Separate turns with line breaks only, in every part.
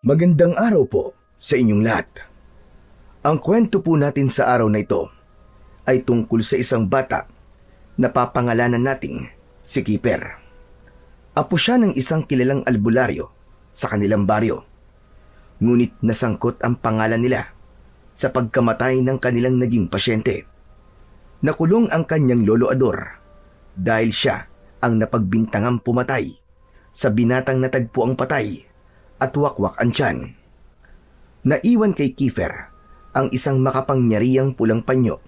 Magandang araw po sa inyong lahat. Ang kwento po natin sa araw na ito ay tungkol sa isang bata na papangalanan nating si Kiefer. Apo siya ng isang kilalang albularyo sa kanilang baryo. Ngunit nasangkot ang pangalan nila sa pagkamatay ng kanilang naging pasyente. Nakulong ang kanyang lolo Ador dahil siya ang napagbintangang pumatay sa binatang natagpo ang patay at wakwak ang tiyan. Naiwan kay Kiefer ang isang makapangyarihang pulang panyo,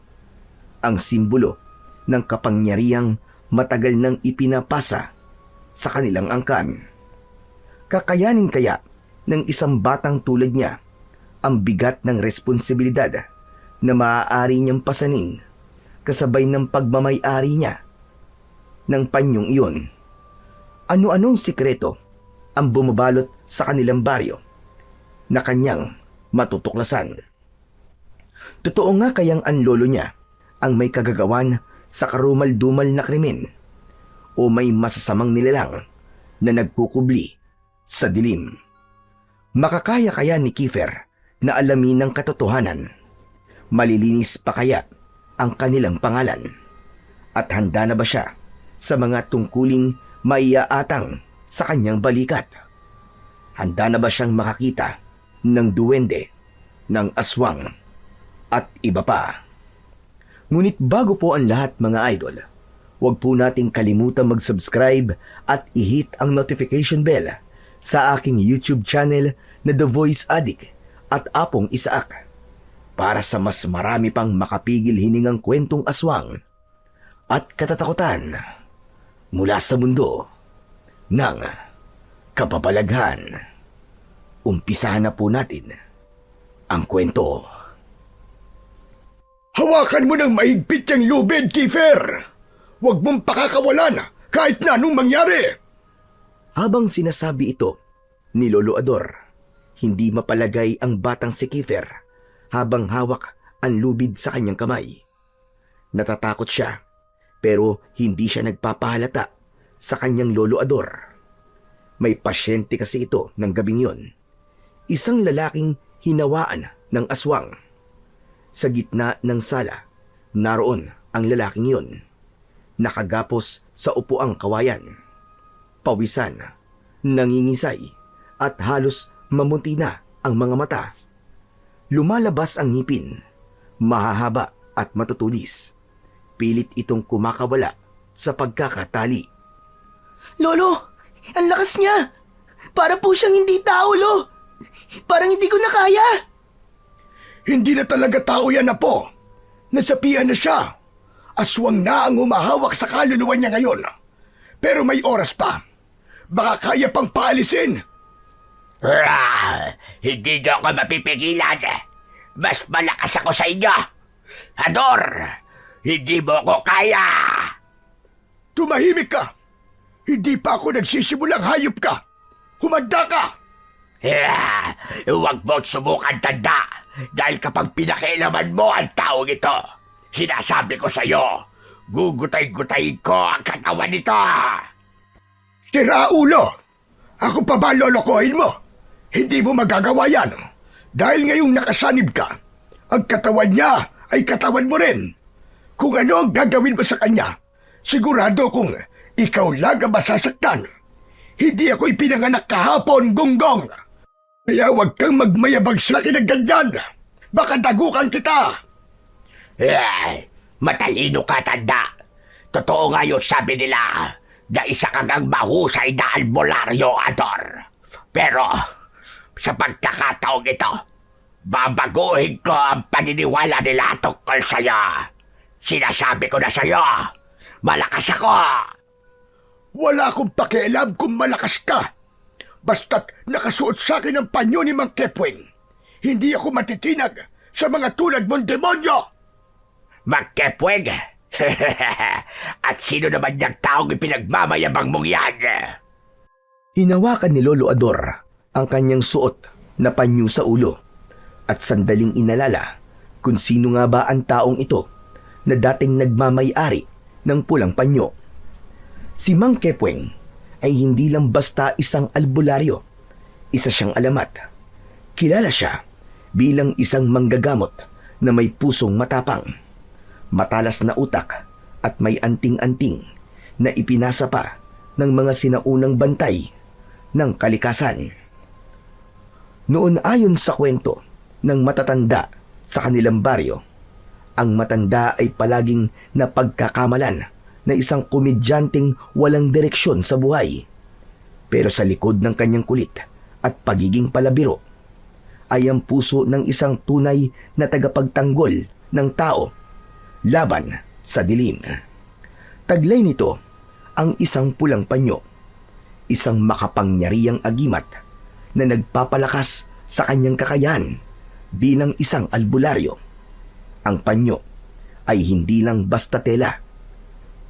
ang simbolo ng kapangyarihang matagal nang ipinapasa sa kanilang angkan. Kakayanin kaya ng isang batang tulad niya ang bigat ng responsibilidad na maaari niyang pasanin kasabay ng pagmamay-ari niya ng panyong iyon? Ano-anong sikreto ang bumabalot sa kanilang baryo na kanyang matutuklasan? Totoo nga kayang ang lolo niya ang may kagagawan sa karumal-dumal na krimen o may masasamang nilalang na nagkukubli sa dilim? Makakaya kaya ni Kiefer na alamin ng katotohanan? Malilinis pa kaya ang kanilang pangalan? At handa na ba siya sa mga tungkuling maiaatang sa kanyang balikat? Handa na ba siyang makakita ng duwende, ng aswang, at iba pa? Ngunit bago po ang lahat mga idol, huwag po nating kalimutan mag-subscribe at i-hit ang notification bell sa aking YouTube channel na The Voice Addict at Apong Isaak para sa mas marami pang makapigil hiningang kwentong aswang at katatakutan mula sa mundo ng kababalaghan. Umpisahan na po natin ang kwento.
Hawakan mo ng mahigpit yung lubid, Kiefer! Huwag mong pakakawalan kahit na anong mangyari!
Habang sinasabi ito ni Lolo Ador, hindi mapalagay ang batang si Kiefer habang hawak ang lubid sa kanyang kamay. Natatakot siya pero hindi siya nagpapahalata sa kanyang Lolo Ador. May pasyente kasi ito ng gabing yon. Isang lalaking hinawaan ng aswang. Sa gitna ng sala, naroon ang lalaking yon. Nakagapos sa upuang kawayan. Pawisan, nangingisay, at halos mamunti na ang mga mata. Lumalabas ang ngipin, mahahaba at matutulis. Pilit itong kumakawala sa pagkakatali.
Lolo, ang lakas niya! Para po siyang hindi tao, Lo! Parang hindi ko na kaya!
Hindi na talaga tao yan, Apo. Nasapian na siya. Aswang na ang humahawak sa kaluluwa niya ngayon. Pero may oras pa. Baka kaya pang paalisin.
Hindi niyo ako mapipigilan. Mas malakas ako sa inyo. Ador, hindi mo ko kaya.
Tumahimik ka. Hindi pa ako nagsisimulang hayop ka. Humanda ka.
Huwag mo't subukan, tanda. Dahil kapag pinakialaman mo ang taong ito, sinasabi ko sa'yo, gugutay-gutayin ko ang katawan nito.
Tira ulo. Ako pa ba lolokohin mo? Hindi mo magagawa yan. Dahil ngayong nakasanib ka, ang katawan niya ay katawan mo rin. Kung ano ang gagawin mo sa kanya, sigurado kung ikaw lang ang masasaktan. Hindi ako ipinanganak kahapon, Gonggong. Kaya huwag kang magmayabag sa akin ng ganyan. Baka dagukan kita.
Matalino ka, tanda. Totoo nga yung sabi nila na isa kang ang mahusay na albularyo, Ador. Pero sa pagkakataong ito, babaguhin ko ang paniniwala nila tungkol sa'yo. Sinasabi ko na sa'yo, malakas ako.
Wala akong pakialam kung malakas ka. Basta't nakasuot sa akin ang panyo ni Mang Kepweng. Hindi ako matitinag sa mga tulad mong demonyo.
Mang Kepweng? At sino naman niyang taong ipinagmamayabang mong yan?
Hinawakan ni Lolo Ador ang kanyang suot na panyo sa ulo at sandaling inalala kung sino nga ba ang taong ito na dating nagmamay-ari ng pulang panyo. Si Mang Kepweng ay hindi lang basta isang albularyo. Isa siyang alamat Kilala siya bilang isang manggagamot na may pusong matapang, matalas na utak at may anting-anting na ipinasa pa ng mga sinaunang bantay ng kalikasan. Noon ayon sa kwento ng matatanda sa kanilang baryo, ang matanda ay palaging napagkakamalan na isang komedyanteng walang direksyon sa buhay. Pero sa likod ng kanyang kulit at pagiging palabiro ay ang puso ng isang tunay na tagapagtanggol ng tao laban sa dilim. Taglay nito ang isang pulang panyo, isang makapangyarihang agimat na nagpapalakas sa kanyang kakayahan bilang isang albularyo. Ang panyo ay hindi lang basta tela.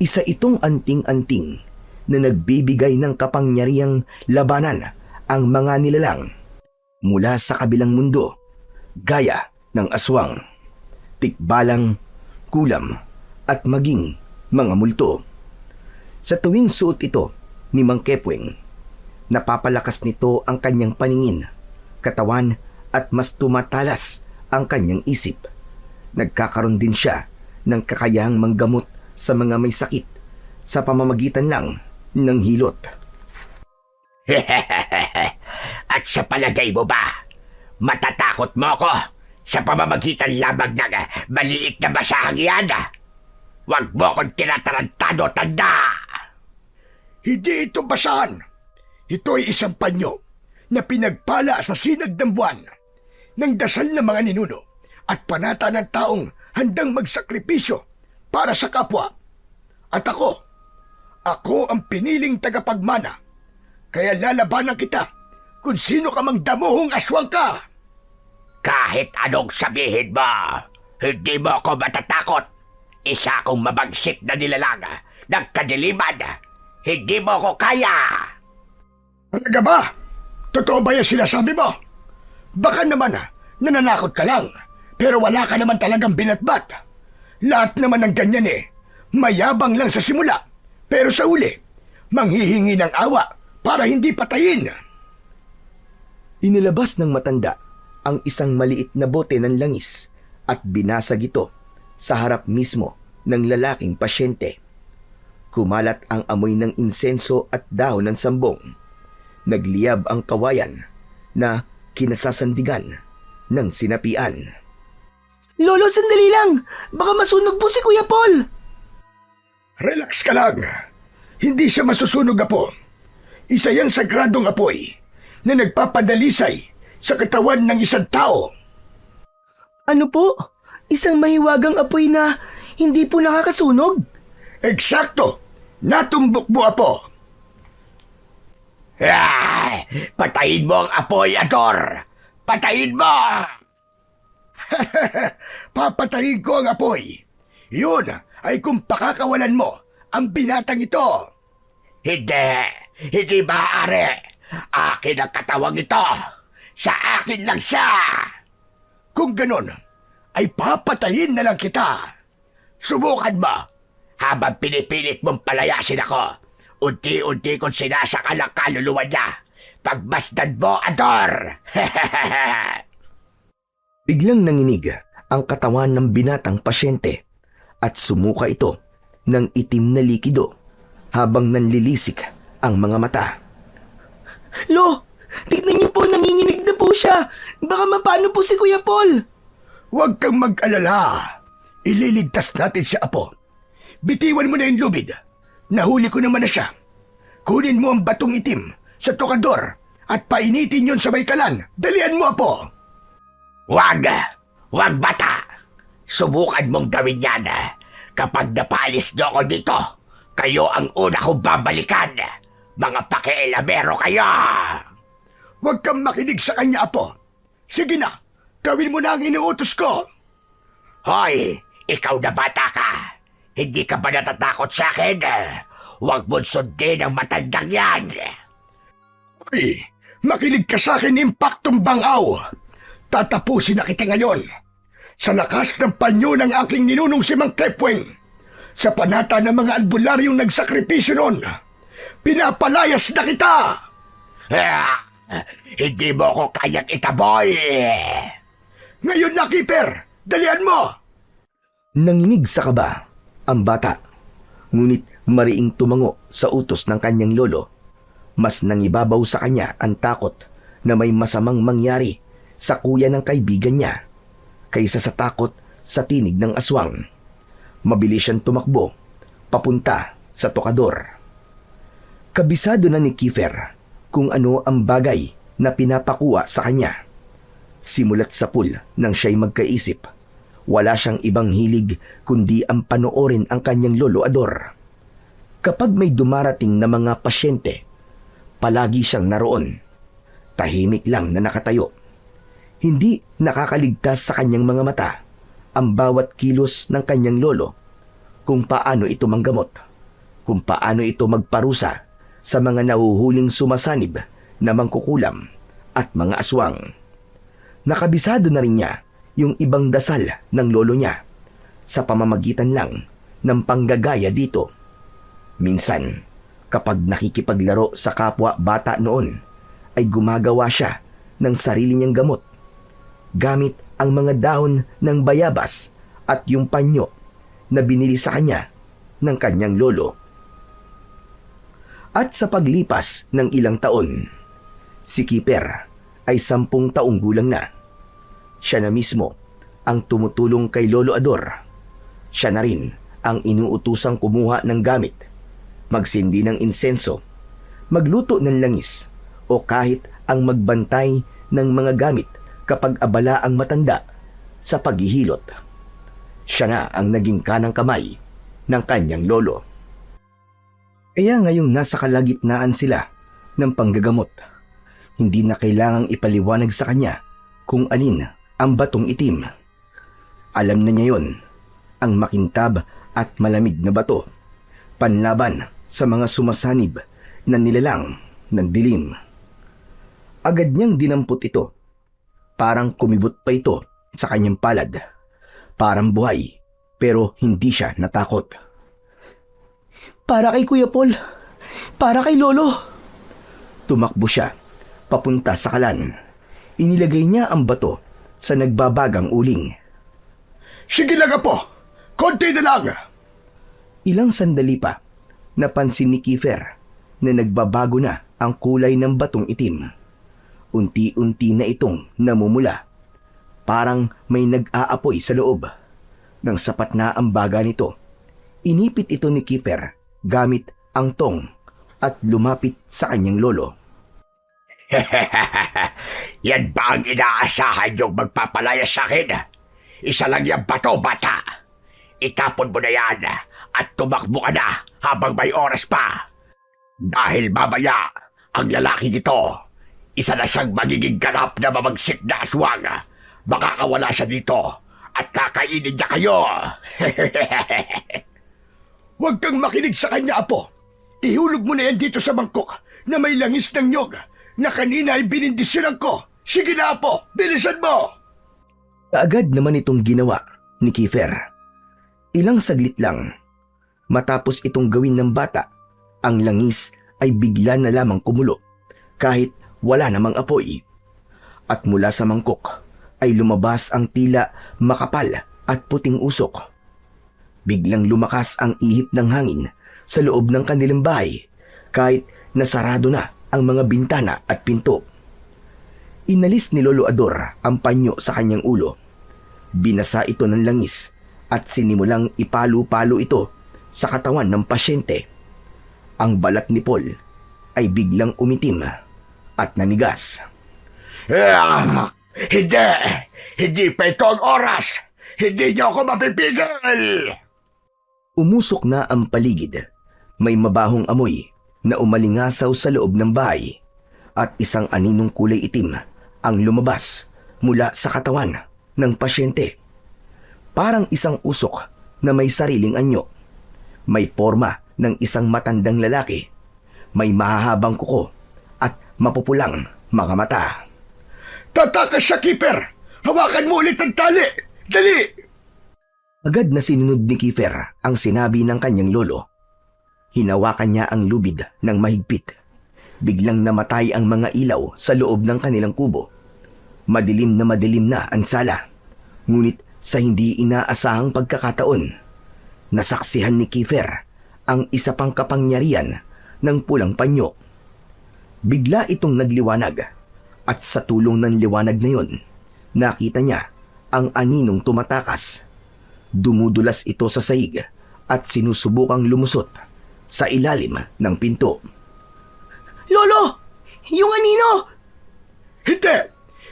Isa itong anting-anting na nagbibigay ng kapangyarihang labanan ang mga nilalang mula sa kabilang mundo, gaya ng aswang, tikbalang, kulam, at maging mga multo. Sa tuwing suot ito ni Mang Kepweng, napapalakas nito ang kanyang paningin, katawan at mas tumatalas ang kanyang isip. Nagkakaroon din siya ng kakayahang manggamot sa mga may sakit sa pamamagitan lang ng hilot.
At sa palagay mo ba, matatakot mo ko sa pamamagitan lamang ng maliit na basahang yan? Huwag mo kong tinatarantado, tanda!
Hindi ito basahan. Ito ay isang panyo na pinagpala sa sinag ng buwan ng dasal ng mga ninuno at panata ng taong handang magsakripisyo para sa kapwa. At ako ang piniling tagapagmana. Kaya lalabanan kita kung sino ka mang damuhong aswang ka.
Kahit anong sabihin mo, hindi mo ako matatakot. Isa akong mabagsik na nilalang ng kadiliman. Hindi mo ko kaya.
Talaga ba? Totoo ba yung sinasabi mo? Baka naman nananakot ka lang, pero wala ka naman talagang binatbat. Lahat naman ng ganyan mayabang lang sa simula, pero sa uli, manghihingi ng awa para hindi patayin.
Inilabas ng matanda ang isang maliit na bote ng langis at binasag ito sa harap mismo ng lalaking pasyente. Kumalat ang amoy ng insenso at dahon ng sambong. Nagliyab ang kawayan na kinasasandigan ng sinapian.
Lolo, sandali lang! Baka masunog po si Kuya Paul!
Relax ka lang. Hindi siya masusunog, apo. Isa yang sagradong apoy na nagpapadalisay sa katawan ng isang tao.
Ano po? Isang mahiwagang apoy na hindi po nakakasunog?
Eksakto! Natumbok mo, apo.
Patayin mo ang apoy, Ador! Patayin mo!
Papatayin ko ang apoy. Yun ay kung pakakawalan mo ang binatang ito.
Hindi maaari. Akin ang katawang ito. Sa akin lang siya.
Kung ganon, ay papatayin na lang kita.
Subukan mo. Habang pinipilit mong palayasin ako, unti-unti kong sinasakal ang kaluluwa niya. Pagmasdan mo, Ador!
Biglang nanginig ang katawan ng binatang pasyente at sumuka ito ng itim na likido habang nanlilisik ang mga mata.
Lo, tignan niyo po, nanginginig na po siya. Baka mapano po si Kuya Paul.
Huwag kang mag-alala. Ililigtas natin siya, apo. Bitiwan mo na yung lubid. Nahuli ko naman na siya. Kunin mo ang batong itim sa tokador at painitin yon sa may kalan. Dalian mo, apo.
Wag bata. Subukan mong gawin yan. Kapag napaalis niyo ako dito, kayo ang una kong babalikan. Mga pakialamero kayo.
Huwag kang makinig sa kanya, apo. Sige na, gawin mo na ang inuutos ko.
Hoy, ikaw na bata ka. Hindi ka ba natatakot sa akin? Huwag mo't sundin ang matandang yan.
Hoy, makinig ka sa akin, Impaktong Bangaw. Tatapusin na kita ngayon. Sa lakas ng panyo ng aking ninunong si Mang Kepweng. Sa panata ng mga albularyong nagsakripisyo noon. Pinapalayas na kita!
Hindi mo ko kayang itaboy!
Ngayon na, Keeper! Dalian mo!
Nanginig sa kaba ang bata, ngunit mariing tumango sa utos ng kanyang lolo. Mas nangibabaw sa kanya ang takot na may masamang mangyari sa kuya ng kaibigan niya kaysa sa takot sa tinig ng aswang. Mabilis siyang tumakbo papunta sa tokador. Kabisado na ni Kiefer kung ano ang bagay na pinapakuha sa kanya. Simulat sa pool nang siya'y magkaisip, wala siyang ibang hilig kundi ang panoorin ang kanyang lolo Ador. Kapag may dumarating na mga pasyente, palagi siyang naroon. Tahimik lang na nakatayo. Hindi nakakaligtas sa kanyang mga mata ang bawat kilos ng kanyang lolo, kung paano ito manggamot, kung paano ito magparusa sa mga nahuhuling sumasanib na mangkukulam at mga aswang. Nakabisado na rin niya yung ibang dasal ng lolo niya sa pamamagitan lang ng panggagaya dito. Minsan, kapag nakikipaglaro sa kapwa bata noon, ay gumagawa siya ng sarili niyang gamot gamit ang mga dahon ng bayabas at yung panyo na binili sa kanya ng kanyang lolo. At sa paglipas ng ilang taon, si Kiefer ay 10 taong gulang na. Siya na mismo ang tumutulong kay Lolo Ador. Siya na rin ang inuutusang kumuha ng gamit, magsindi ng insenso, magluto ng langis, o kahit ang magbantay ng mga gamit kapag abala ang matanda sa paghihilot. Siya na ang naging kanang kamay ng kanyang lolo. Kaya ngayong nasa kalagitnaan sila ng panggagamot, hindi na kailangang ipaliwanag sa kanya kung alin ang batong itim. Alam na niya yon, ang makintab at malamig na bato, panlaban sa mga sumasanib na nilalang ng dilim. Agad niyang dinampot ito. Parang kumibot pa ito sa kanyang palad. Parang buhay, pero hindi siya natakot.
Para kay Kuya Paul. Para kay Lolo.
Tumakbo siya papunta sa kalan. Inilagay niya ang bato sa nagbabagang uling.
Sige lang, Apo! Konti na lang!
Ilang sandali pa, napansin ni Kiefer na nagbabago na ang kulay ng batong itim. Unti-unti na itong namumula. Parang may nag-aapoy sa loob. Nang sapat na ang baga nito, inipit ito ni Kiefer gamit ang tong at lumapit sa kanyang lolo.
Yan ba ang inaasahan yung magpapalaya sa akin? Isa lang yung bato, bata. Itapon mo na yan at tumakbo ka na habang may oras pa. Dahil mamaya, ang lalaki nito, isa na siyang magiging ganap na mamagsik na aswang. Makakawala siya dito at kakainin niya kayo.
Huwag kang makinig sa kanya, Apo. Ihulog mo na yan dito sa mangkok na may langis ng nyog na kanina ay binindisyonan ko. Sige na, Apo. Bilisan mo!
Kaagad naman itong ginawa ni Kiefer. Ilang saglit lang, matapos itong gawin ng bata, ang langis ay bigla na lamang kumulo kahit wala namang apoy. At mula sa mangkok ay lumabas ang tila makapal at puting usok. Biglang lumakas ang ihip ng hangin sa loob ng kanilang bahay kahit nasarado na ang mga bintana at pinto. Inalis ni Lolo Ador ang panyo sa kanyang ulo. Binasa ito ng langis at sinimulang ipalo-palo ito sa katawan ng pasyente. Ang balat ni Paul ay biglang umitim at nanigas.
Hindi! Hindi pa ito ang oras! Hindi niyo ako mapipigil!
Umusok na ang paligid. May mabahong amoy na umalingasaw sa loob ng bahay at isang aninong kulay itim ang lumabas mula sa katawan ng pasyente. Parang isang usok na may sariling anyo. May porma ng isang matandang lalaki. May mahahabang kuko at mapupulang mga mata.
Tatakas siya, Kiefer! Hawakan mo ulit ang tali! Dali!
Agad na sinunod ni Kiefer ang sinabi ng kanyang lolo. Hinawakan niya ang lubid ng mahigpit. Biglang namatay ang mga ilaw sa loob ng kanilang kubo. Madilim na ang sala. Ngunit sa hindi inaasahang pagkakataon, nasaksihan ni Kiefer ang isa pang kapangyarihan ng pulang panyo. Bigla itong nagliwanag at sa tulong ng liwanag na yon, nakita niya ang aninong tumatakas. Dumudulas ito sa sahig at sinusubukang lumusot sa ilalim ng pinto.
Lolo! Yung anino!
Hindi!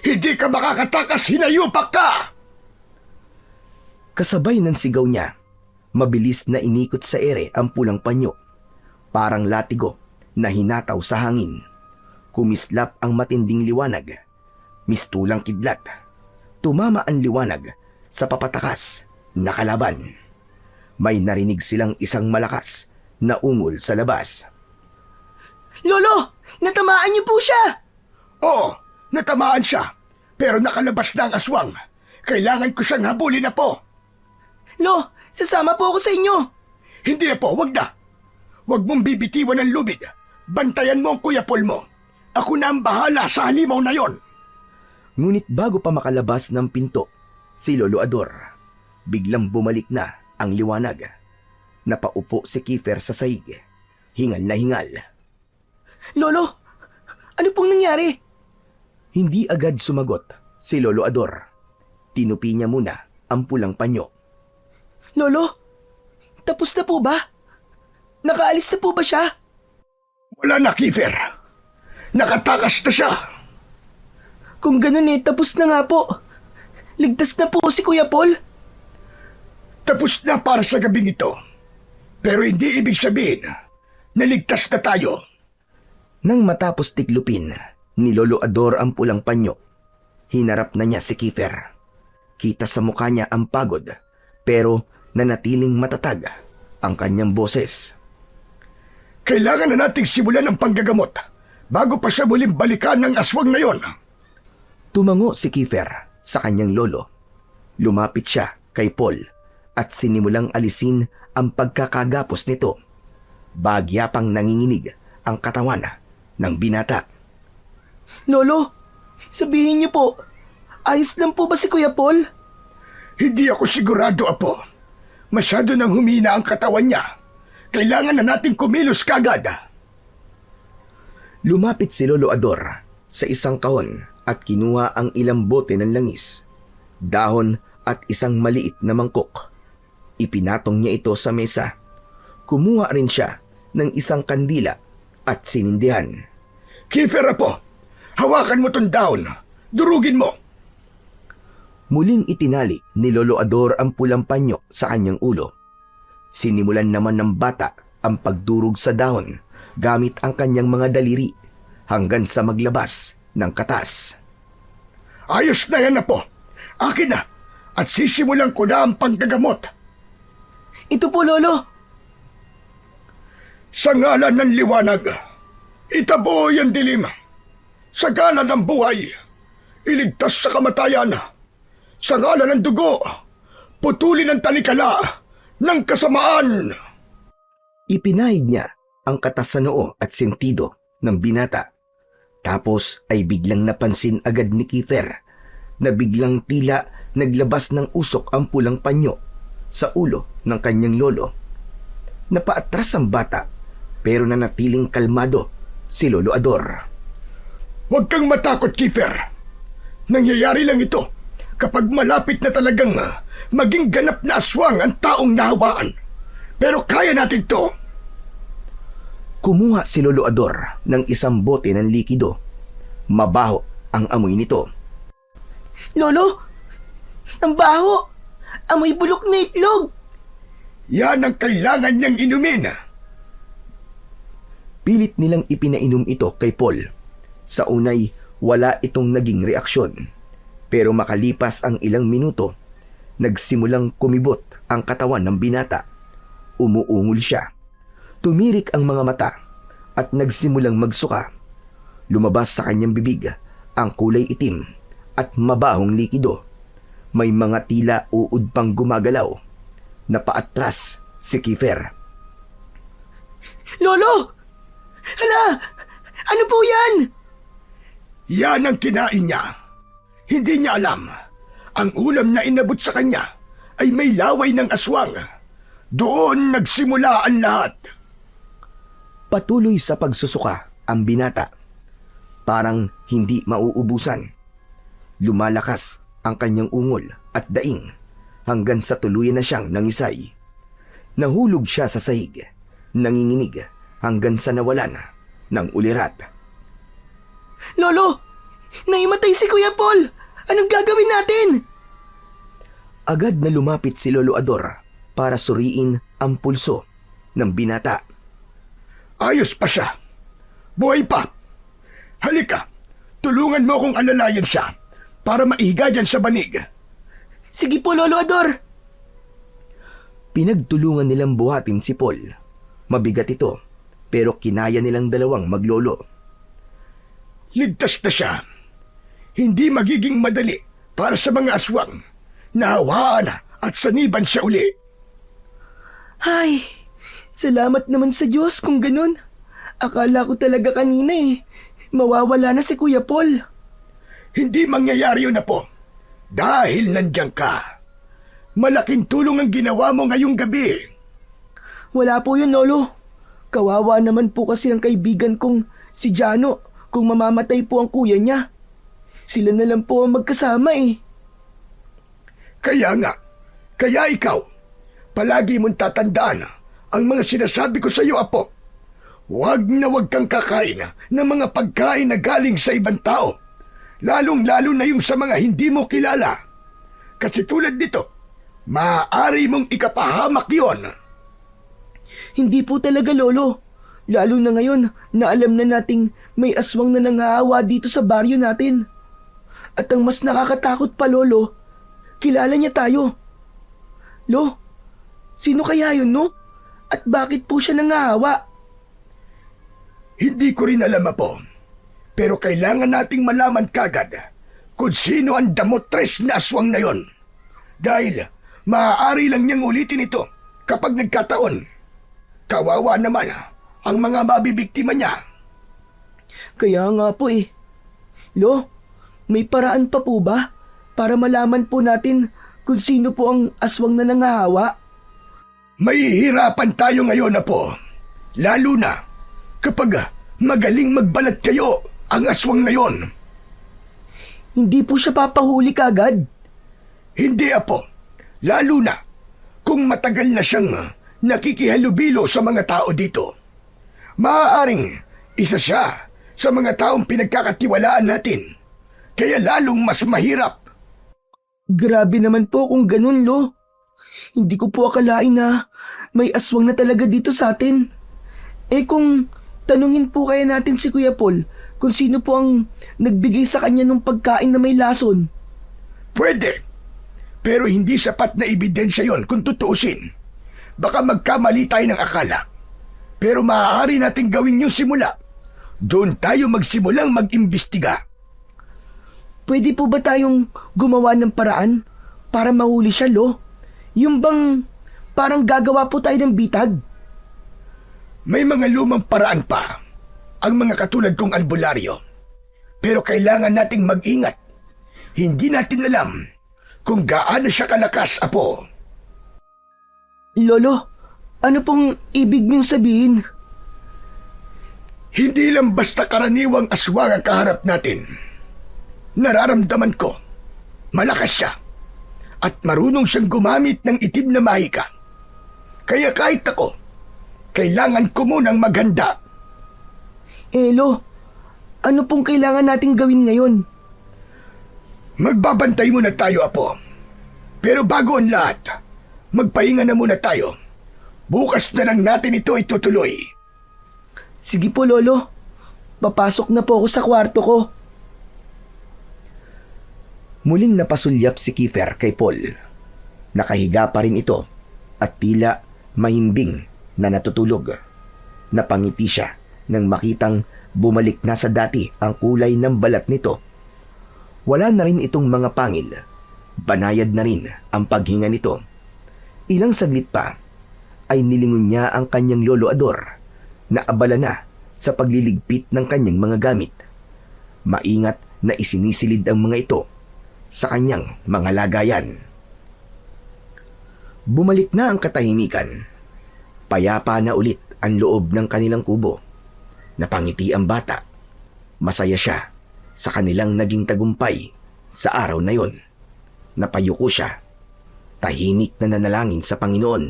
Hindi ka makakatakas, hinayupak ka!
Kasabay ng sigaw niya, mabilis na inikot sa ere ang pulang panyo. Parang latigo na hinataw sa hangin. Kumislap ang matinding liwanag. Mistulang kidlat. Tumama ang liwanag sa papatakas na kalaban. May narinig silang isang malakas na ungol sa labas.
Lolo! Natamaan niyo po siya!
Oo, natamaan siya. Pero nakalabas na ang aswang. Kailangan ko siyang habulin na po.
Lo, sasama po ako sa inyo.
Hindi po, wag na. Wag mong bibitiwan ng lubid. Bantayan mo ang Kuya Paul mo. Ako na ang bahala sa halimaw na yon.
Ngunit bago pa makalabas ng pinto, si Lolo Ador, biglang bumalik na ang liwanag. Napaupo si Kiefer sa sahig. Hingal na hingal.
Lolo, ano pong nangyari?
Hindi agad sumagot si Lolo Ador. Tinupi niya muna ang pulang panyo.
Lolo, tapos na po ba? Nakaalis na po ba siya?
Wala na, Kiefer. Nakatakas na siya.
Kung ganun tapos na nga po. Ligtas na po si Kuya Paul.
Tapos na para sa gabing ito. Pero hindi ibig sabihin na ligtas na tayo.
Nang matapos tiklupin ni Lolo Ador ang pulang panyo, hinarap na niya si Kiefer. Kita sa mukha niya ang pagod, pero nanatiling matatag ang kanyang boses.
Kailangan na nating simulan ang panggagamot bago pa siya muling balikan ng aswang na yon.
Tumango si Kiefer sa kanyang lolo. Lumapit siya kay Paul at sinimulang alisin ang pagkakagapos nito. Bagya pang nanginginig ang katawan ng binata.
Lolo, sabihin niyo po, ayos lang po ba si Kuya Paul?
Hindi ako sigurado, Apo. Masyado nang humina ang katawan niya. Kailangan na nating kumilos kagad.
Lumapit si Lolo Ador sa isang kahon at kinuha ang ilang bote ng langis, dahon at isang maliit na mangkok. Ipinatong niya ito sa mesa. Kumuha rin siya ng isang kandila at sinindihan.
Kiefer, Apo, hawakan mo tong dahon. Durugin mo.
Muling itinali ni Lolo Ador ang pulang panyo sa kanyang ulo. Sinimulan naman ng bata ang pagdurog sa dahon gamit ang kanyang mga daliri hanggang sa maglabas ng katas.
Ayos na yan, Apo. Akin na. At sisimulan ko na ang panggagamot.
Ito po, Lolo.
Sa ngalan ng liwanag, itaboy ang dilim. Sa ngalan ng buhay, iligtas sa kamatayan. Sa ngalan ng dugo, putulin ang tanikala ng kasamaan.
Ipinahid niya ang katas sa noo at sentido ng binata. Tapos ay biglang napansin agad ni Kiefer na biglang tila naglabas ng usok ang pulang panyo sa ulo ng kanyang lolo. Napaatras ang bata pero nanatiling kalmado si Lolo Ador.
Huwag kang matakot, Kiefer. Nangyayari lang ito kapag malapit na talagang maging ganap na aswang ang taong nahawaan. Pero kaya natin to.
Kumuha si Lolo Ador ng isang bote ng likido. Mabaho ang amoy nito.
Lolo, ang baho. Amoy bulok na itlog.
Yan ang kailangan niyang inumin.
Pilit nilang ipinainom ito kay Paul. Sa unay, wala itong naging reaksyon. Pero makalipas ang ilang minuto, nagsimulang kumibot ang katawan ng binata. Umuungol siya. Tumirik ang mga mata at nagsimulang magsuka. Lumabas sa kanyang bibig ang kulay itim at mabahong likido. May mga tila uod pang gumagalaw. Napaatras si Kiefer.
Lolo! Hala! Ano po yan?
Yan ang kinain niya. Hindi niya alam. Ang ulam na inabot sa kanya ay may laway ng aswang. Doon nagsimula ang lahat.
Patuloy sa pagsusuka ang binata. Parang hindi mauubusan. Lumalakas ang kanyang ungol at daing hanggang sa tuluyan na siyang nangisay. Nahulog siya sa sahig, nanginginig hanggang sa nawalan ng ulirat.
Lolo, naimatay si Kuya Paul. Anong gagawin natin?
Agad na lumapit si Lolo Ador para suriin ang pulso ng binata.
Ayos pa siya. Buhay pa. Halika, tulungan mo akong alalayan siya para maihiga dyan sa banig.
Sige po, Lolo Ador.
Pinagtulungan nilang buhatin si Paul. Mabigat ito, pero kinaya nilang dalawang maglolo.
Ligtas na siya. Hindi magiging madali para sa mga aswang. Nahawaan at saniban siya uli.
Ay, salamat naman sa Diyos kung ganun. Akala ko talaga kanina mawawala na si Kuya Paul.
Hindi mangyayari yun na po. Dahil nandiyan ka. Malaking tulong ang ginawa mo ngayong gabi.
Wala po yun, Lolo. Kawawa naman po kasi ang kaibigan kong si Jano kung mamamatay po ang kuya niya. Sila na lang po ang magkasama
Kaya nga, kaya ikaw, palagi mong tatandaan ang mga sinasabi ko sa iyo, Apo. Huwag na huwag kang kakain ng mga pagkain na galing sa ibang tao, lalong-lalo na yung sa mga hindi mo kilala. Kasi tulad dito, maaari mong ikapahamak yon.
Hindi po talaga, Lolo. Lalo na ngayon na alam na nating may aswang na nangahawa dito sa baryo natin. At ang mas nakakatakot pa, Lolo, kilala niya tayo. Lo, sino kaya yun, no? At bakit po siya nangahawa?
Hindi ko rin alam, Apo. Pero kailangan nating malaman kagad kung sino ang damotres na aswang na yon. Dahil maaari lang niyang ulitin ito kapag nagkataon. Kawawa naman ang mga mabibiktima niya.
Kaya nga po Lo, may paraan pa po ba para malaman po natin kung sino po ang aswang na nangahawa?
Mahihirapan tayo ngayon, Apo. Lalo na kapag magaling magbalat kayo ang aswang na yon.
Hindi po siya papahuli kagad.
Hindi, Apo. Lalo na kung matagal na siyang nakikihalubilo sa mga tao dito. Maaaring isa siya sa mga taong pinagkakatiwalaan natin. Kaya lalong mas mahirap.
Grabe naman po kung ganun, Lo. Hindi ko po akalain na may aswang na talaga dito sa atin. Kung tanungin po kaya natin si Kuya Paul kung sino po ang nagbigay sa kanya ng pagkain na may lason.
Pwede. Pero hindi sapat na ebidensya yon kung tutuusin. Baka magkamali tayo ng akala. Pero maaari nating gawin yung simula. Doon tayo magsimulang mag-imbestiga.
Pwede po ba tayong gumawa ng paraan para mahuli siya, Lo? Yung bang parang gagawa po tayo ng bitag?
May mga lumang paraan pa. Ang mga katulad kong albularyo. Pero kailangan nating mag-ingat. Hindi natin alam kung gaano siya kalakas, Apo.
Lolo, ano pong ibig niyong sabihin?
Hindi lang basta karaniwang aswang ang kaharap natin. Nararamdaman ko, malakas siya. At marunong siyang gumamit ng itim na mahika. Kaya kahit ako, kailangan ko munang maghanda.
Lo, ano pong kailangan nating gawin ngayon?
Magbabantay muna tayo, Apo. Pero bago ang lahat, magpahinga na muna tayo. Bukas na lang natin ito itutuloy.
Sige po, Lolo. Papasok na po ako sa kwarto ko.
Muling napasulyap si Kiefer kay Paul. Nakahiga pa rin ito at tila mahimbing na natutulog. Napangiti siya nang makitang bumalik na sa dati ang kulay ng balat nito. Wala na rin itong mga pangil. Banayad na rin ang paghinga nito. Ilang saglit pa ay nilingon niya ang kanyang lolo Ador na abala na sa pagliligpit ng kanyang mga gamit. Maingat na isinisilid ang mga ito sa kanyang mga lagayan. Bumalik na ang katahimikan. Payapa na ulit ang loob ng kanilang kubo. Napangiti ang bata. Masaya siya sa kanilang naging tagumpay sa araw na yon. Napayuko siya. Tahimik na nanalangin sa Panginoon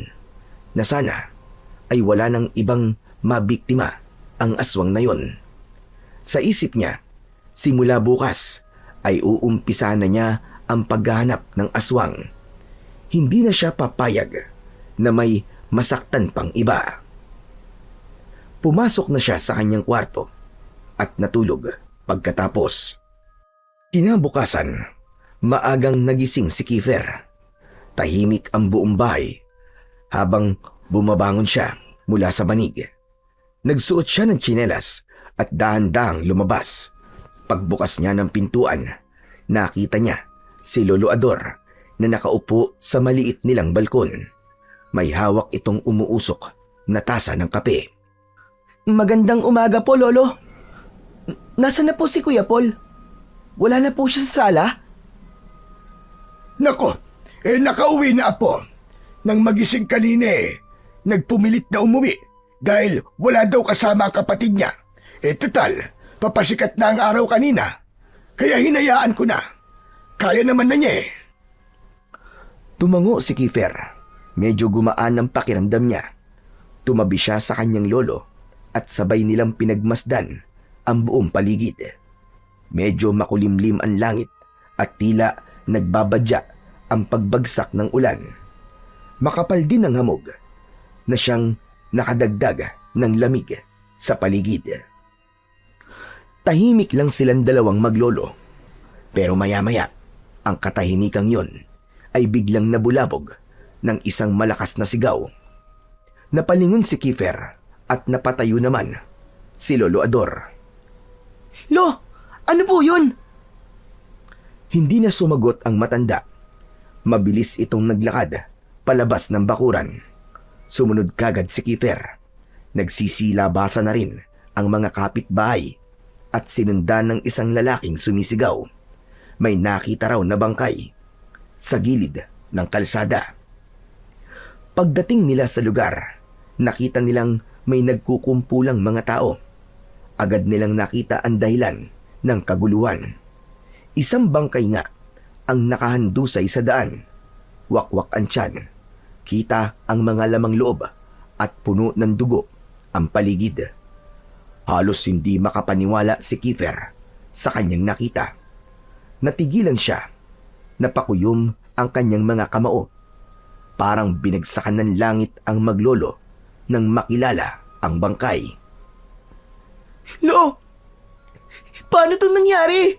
na sana ay wala ng ibang mabiktima ang aswang na yon. Sa isip niya, simula bukas ay uumpisa na niya ang paghahanap ng aswang. Hindi na siya papayag na may masaktan pang iba. Pumasok na siya sa kanyang kwarto at natulog pagkatapos. Kinabukasan, maagang nagising si Kiefer. Tahimik ang buong bahay habang bumabangon siya mula sa banig. Nagsuot siya ng tsinelas at dahan-dahang lumabas. Pagbukas niya ng pintuan, nakita niya si Lolo Ador na nakaupo sa maliit nilang balkon. May hawak itong umuusok na tasa ng kape.
Magandang umaga po, Lolo. Nasaan na po si Kuya Paul? Wala na po siya sa sala?
Nako, nakauwi na Apo. Nang magising kanina nagpumilit na umuwi dahil wala daw kasama ang kapatid niya. Total, papasikat na ang araw kanina. Kaya hinayaan ko na. Kaya naman na niya
Tumango si Kiefer. Medyo gumaan ang pakiramdam niya. Tumabi siya sa kanyang lolo at sabay nilang pinagmasdan ang buong paligid. Medyo makulimlim ang langit at tila nagbabadya ang pagbagsak ng ulan. Makapal din ang hamog na siyang nakadagdag ng lamig sa paligid. Tahimik lang silang dalawang maglolo. Pero maya-maya, ang katahimikang yon ay biglang nabulabog ng isang malakas na sigaw. Napalingon si Kiefer at napatayo naman si Lolo Ador.
Lo, ano po yun?
Hindi na sumagot ang matanda. Mabilis itong naglakad palabas ng bakuran. Sumunod kagad si Kiefer. Nagsisilabasa na rin ang mga kapitbahay at sinundan ng isang lalaking sumisigaw. May nakita raw na bangkay sa gilid ng kalsada. Pagdating nila sa lugar, nakita nilang may nagkukumpulang mga tao. Agad nilang nakita ang dahilan ng kaguluhan. Isang bangkay nga ang nakahandusay sa daan. Wakwak ang tiyan. Kita ang mga lamang loob at puno ng dugo ang paligid. Halos hindi makapaniwala si Kiefer sa kanyang nakita. Natigilan siya. Napakuyom ang kanyang mga kamao. Parang binagsakan ng langit ang maglolo nang makilala ang bangkay.
Lo, paano itong nangyari?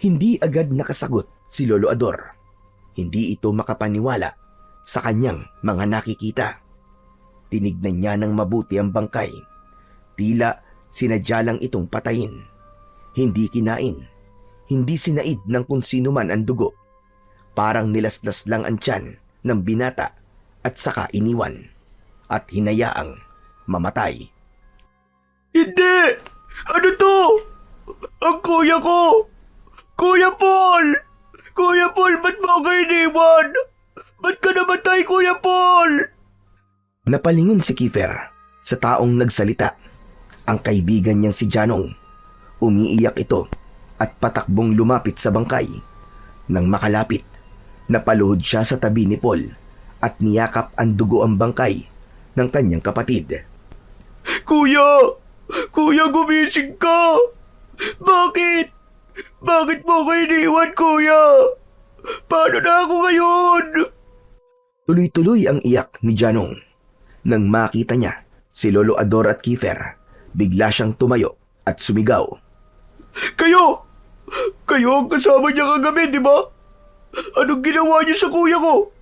Hindi agad nakasagot si Lolo Ador. Hindi ito makapaniwala sa kanyang mga nakikita. Tinignan niya ng mabuti ang bangkay. Tila sinadya lang itong patayin. Hindi kinain. Hindi sinaid ng kung sino man ang dugo. Parang nilaslas lang ang tiyan ng binata at saka iniwan at hinayaang mamatay.
Hindi! Ano to? Ang kuya ko! Kuya Paul! Kuya Paul, ba't mo ako iniwan? Ba't ka namatay, Kuya Paul?
Napalingon si Kiefer sa taong nagsalita. Ang kaibigan niyang si Janong. Umiiyak ito at patakbong lumapit sa bangkay. Nang makalapit, napaluhod siya sa tabi ni Paul at niyakap ang dugo ang bangkay ng kanyang kapatid.
Kuya! Kuya, gumising ka! Bakit? Bakit mo ko iniwan, Kuya? Paano na ako ngayon?
Tuloy-tuloy ang iyak ni Janong. Nang makita niya si Lolo Ador at Kiefer, bigla siyang tumayo at sumigaw.
Kayo! Kayo ang kasama niya kagabi, di ba? Anong ginawa niyo sa kuya ko?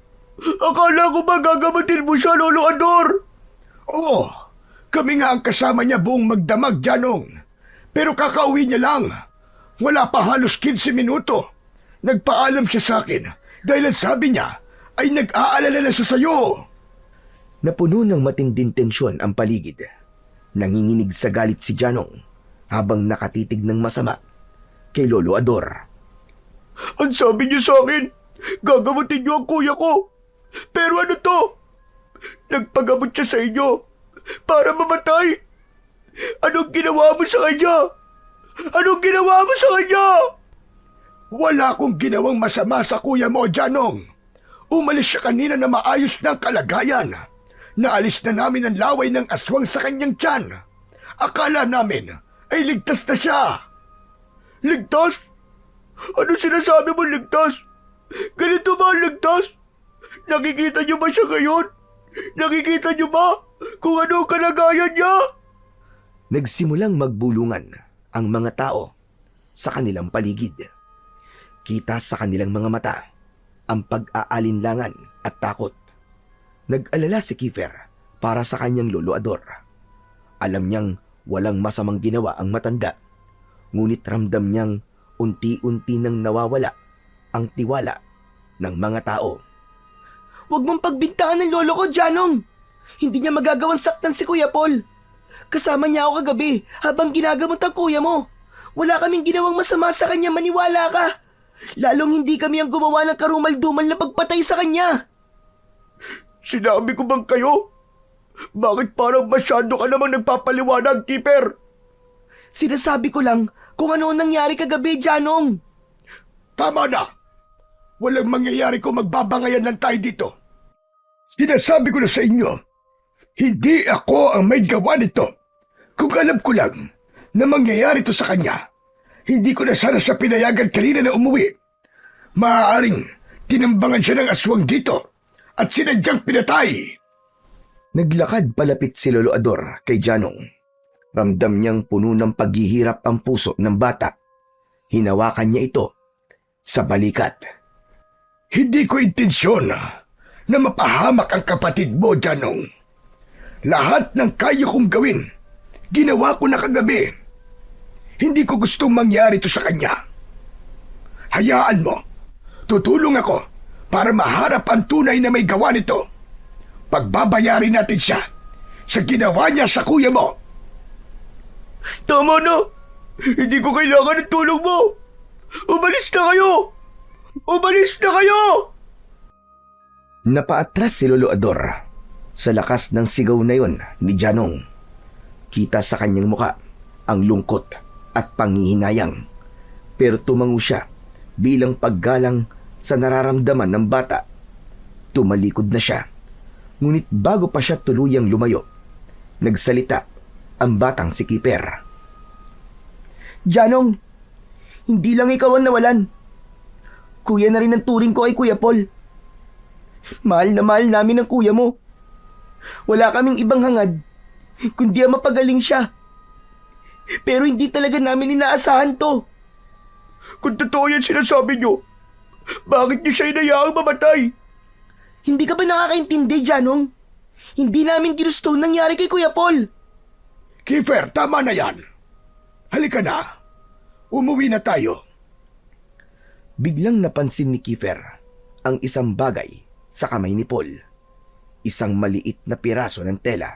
Akala ko ba gagamatin mo siya, Lolo Ador?
Oo, kami nga ang kasama niya buong magdamag, Janong. Pero kakauwi niya lang. Wala pa halos 15 minuto. Nagpaalam siya sa akin dahil ang sabi niya ay nag-aalala na siya sa'yo.
Napuno ng matinding tensyon ang paligid. Nanginginig sa galit si Janong habang nakatitig ng masama kay Lolo Ador.
Ang sabi niyo sa akin, gagamutin niyo ang kuya ko. Pero ano to? Nagpagamot siya sa inyo para mamatay. Anong ginawa mo sa kanya? Anong ginawa mo sa kanya? Wala akong ginawang masama sa kuya mo, Janong. Umalis siya kanina na maayos ng kalagayan. Naalis na namin ang laway ng aswang sa kanyang tiyan. Akala namin ay ligtas na siya. Ligtas? Ano sinasabi mo ligtas? Ganito ba ang ligtas? Nakikita niyo ba siya ngayon? Nakikita niyo ba kung ano ang kalagayan niya?
Nagsimulang magbulungan ang mga tao sa kanilang paligid. Kita sa kanilang mga mata ang pag-aalinlangan at takot. Nag-alala si Kiefer para sa kanyang Lolo Ador. Alam niyang walang masamang ginawa ang matanda, ngunit ramdam niyang unti-unti nang nawawala ang tiwala ng mga tao.
Huwag mong pagbintangan ng lolo ko, Janong. Hindi niya magagawang saktan si Kuya Paul. Kasama niya ako kagabi habang ginagamot ang kuya mo. Wala kaming ginawang masama sa kanya, maniwala ka. Lalong hindi kami ang gumawa ng karumal-dumal na pagpatay sa kanya.
Sinabi ko bang kayo? Bakit parang masyado ka namang nagpapaliwanag, Keeper?
Sinasabi ko lang kung ano ang nangyari kagabi, Janong.
Tama na! Walang mangyayari kung magbabangayan lang tayo dito. Sinasabi ko na sa inyo, hindi ako ang may gawa nito. Kung alam ko lang na mangyayari ito sa kanya, hindi ko na sana siya pinayagan kanina na umuwi. Maaaring tinambangan siya ng aswang dito at sinadyang pinatay.
Naglakad palapit si Lolo Ador kay Janong. Ramdam niyang puno ng paghihirap ang puso ng bata. Hinawakan niya ito sa balikat.
Hindi ko intensyon na mapahamak ang kapatid mo, Janong. Lahat ng kaya kong gawin, ginawa ko na kagabi. Hindi ko gustong mangyari ito sa kanya. Hayaan mo, tutulong ako para maharap ang tunay na may gawa nito. Pagbabayarin natin siya sa ginawa niya sa kuya mo. Tama na! Hindi ko kailangan ng tulong mo! Umalis na kayo! Umalis na kayo!
Napaatras si Lolo Ador sa lakas ng sigaw na yon ni Janong. Kita sa kanyang muka ang lungkot at panghihinayang. Pero tumango siya bilang paggalang sa nararamdaman ng bata. Tumalikod na siya. Ngunit bago pa siya tuluyang lumayo, nagsalita ang batang si Kiefer.
Janong, hindi lang ikaw ang nawalan. Kuya na rin ang turing ko kay Kuya Paul. Mahal na mahal namin ang kuya mo. Wala kaming ibang hangad, kundi ang mapagaling siya. Pero hindi talaga namin inaasahan to.
Kung totoo yan sinasabi niyo, bakit niyo siya inayaang mamatay?
Hindi ka ba nakakaintindi, Janong? Hindi namin ginusto ang nangyari kay Kuya Paul.
Kiefer, tama na yan. Halika na. Umuwi na tayo.
Biglang napansin ni Kiefer ang isang bagay sa kamay ni Paul. Isang maliit na piraso ng tela.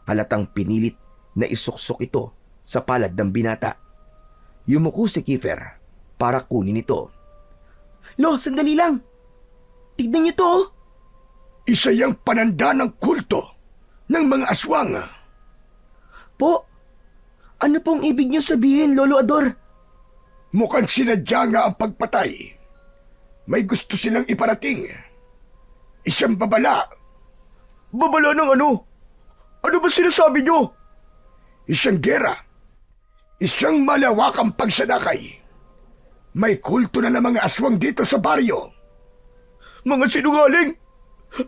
Halatang pinilit na isuksok ito sa palad ng binata. Yumuko si Kiefer para kunin ito.
Lo, sandali lang. Tignan niyo to.
Isa yang pananda ng kulto ng mga aswang.
Po, ano pong ibig niyo sabihin, Lolo Ador?
Mukhang sinadya nga ang pagpatay. May gusto silang iparating. Isang babala. Babala ng ano? Ano ba sinasabi niyo? Isang gera. Isang malawakang pagsadakay. May kulto na ng mga aswang dito sa baryo. Mga sinungaling!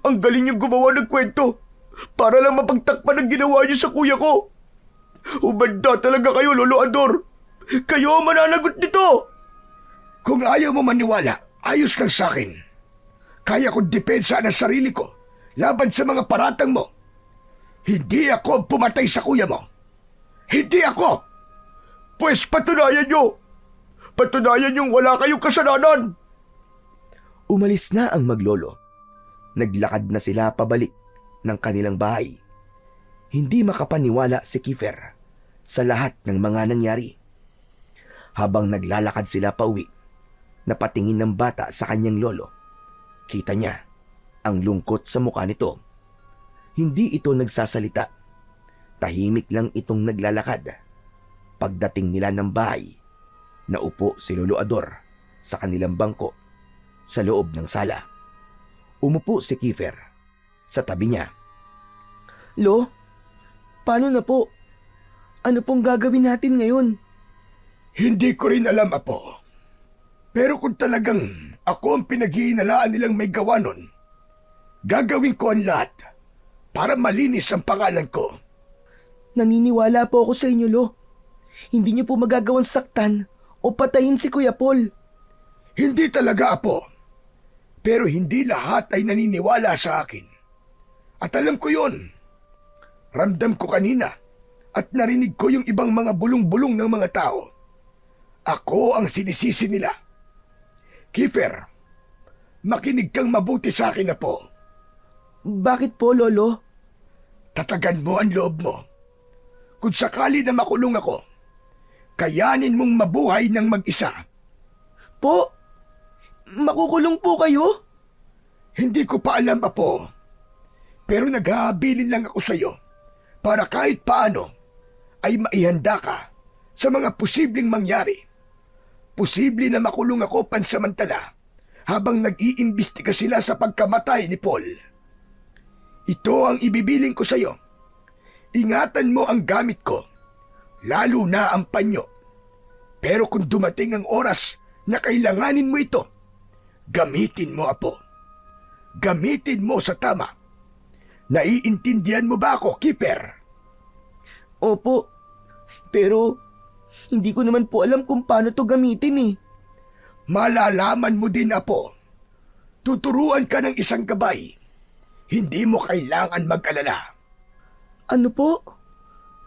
Ang galing niyong gumawa ng kwento para lang mapagtakpan ang ginawa niyo sa kuya ko. Umanda talaga kayo, Lolo Ador. Kayo ang mananagot nito. Kung ayaw mo maniwala, ayos lang sa akin. Kaya kong depensa ang sarili ko laban sa mga paratang mo. Hindi ako pumatay sa kuya mo. Hindi ako. Pues patunayan niyo. Patunayan niyong wala kayong kasalanan.
Umalis na ang maglolo. Naglakad na sila pabalik ng kanilang bahay. Hindi makapaniwala si Kiefer sa lahat ng mga nangyari. Habang naglalakad sila pauwi, napatingin ng bata sa kanyang lolo. Kita niya ang lungkot sa mukha nito. Hindi ito nagsasalita. Tahimik lang itong naglalakad. Pagdating nila ng bahay, naupo si Lolo Ador sa kanilang bangko sa loob ng sala. Umupo si Kiefer sa tabi niya.
Lo, paano na po? Ano pong gagawin natin ngayon?
Hindi ko rin alam, Apo. Pero kung talagang ako ang pinag-iinalaan nilang may gawa nun, gagawin ko ang lahat para malinis ang pangalan ko.
Naniniwala po ako sa inyo, Lo. Hindi niyo po magagawang saktan o patayin si Kuya Paul.
Hindi talaga, Apo. Pero hindi lahat ay naniniwala sa akin. At alam ko yon. Ramdam ko kanina at narinig ko yung ibang mga bulong-bulong ng mga tao. Ako ang sinisisi nila. Kiefer, makinig kang mabuti sa akin, Apo.
Bakit po, Lolo?
Tatagan mo ang loob mo. Kung sakali na makulong ako, kayanin mong mabuhay ng mag-isa.
Po? Makukulong po kayo?
Hindi ko pa alam, Apo. Pero naghahabilin lang ako sa iyo para kahit paano ay maihanda ka sa mga posibleng mangyari. Posible na makulong ako pansamantala habang nag-iimbestiga sila sa pagkamatay ni Paul. Ito ang ibibiling ko sa iyo. Ingatan mo ang gamit ko, lalo na ang panyo. Pero kung dumating ang oras na kailanganin mo ito, gamitin mo, Apo. Gamitin mo sa tama. Naiintindihan mo ba ako, Kiefer?
Opo. Pero hindi ko naman po alam kung paano to gamitin eh.
Malalaman mo din, Apo. Tuturuan ka ng isang gabay. Hindi mo kailangan mag-alala.
Ano po?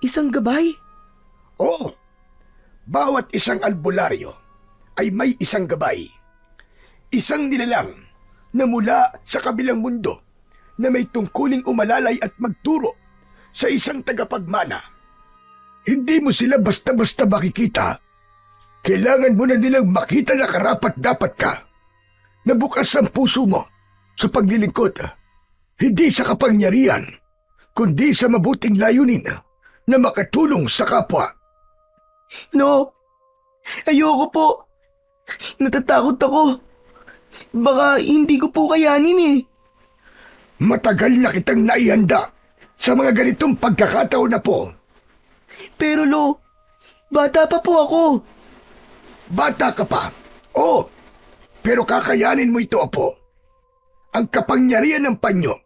Isang gabay?
Oo. Bawat isang albularyo ay may isang gabay. Isang nilalang na mula sa kabilang mundo na may tungkuling umalalay at magturo sa isang tagapagmana. Hindi mo sila basta-basta makikita. Kailangan mo na nilang makita na karapat-dapat ka. Na bukas ang puso mo sa paglilingkod. Hindi sa kapangyarihan, kundi sa mabuting layunin na makatulong sa kapwa.
No, ayoko po. Natatakot ako. Baka hindi ko po kayanin eh.
Matagal na kitang naihanda sa mga ganitong pagkakataon na po.
Pero Lo, bata pa po ako.
Bata ka pa? Oo, pero kakayanin mo ito, Apo. Ang kapangyarihan ng panyo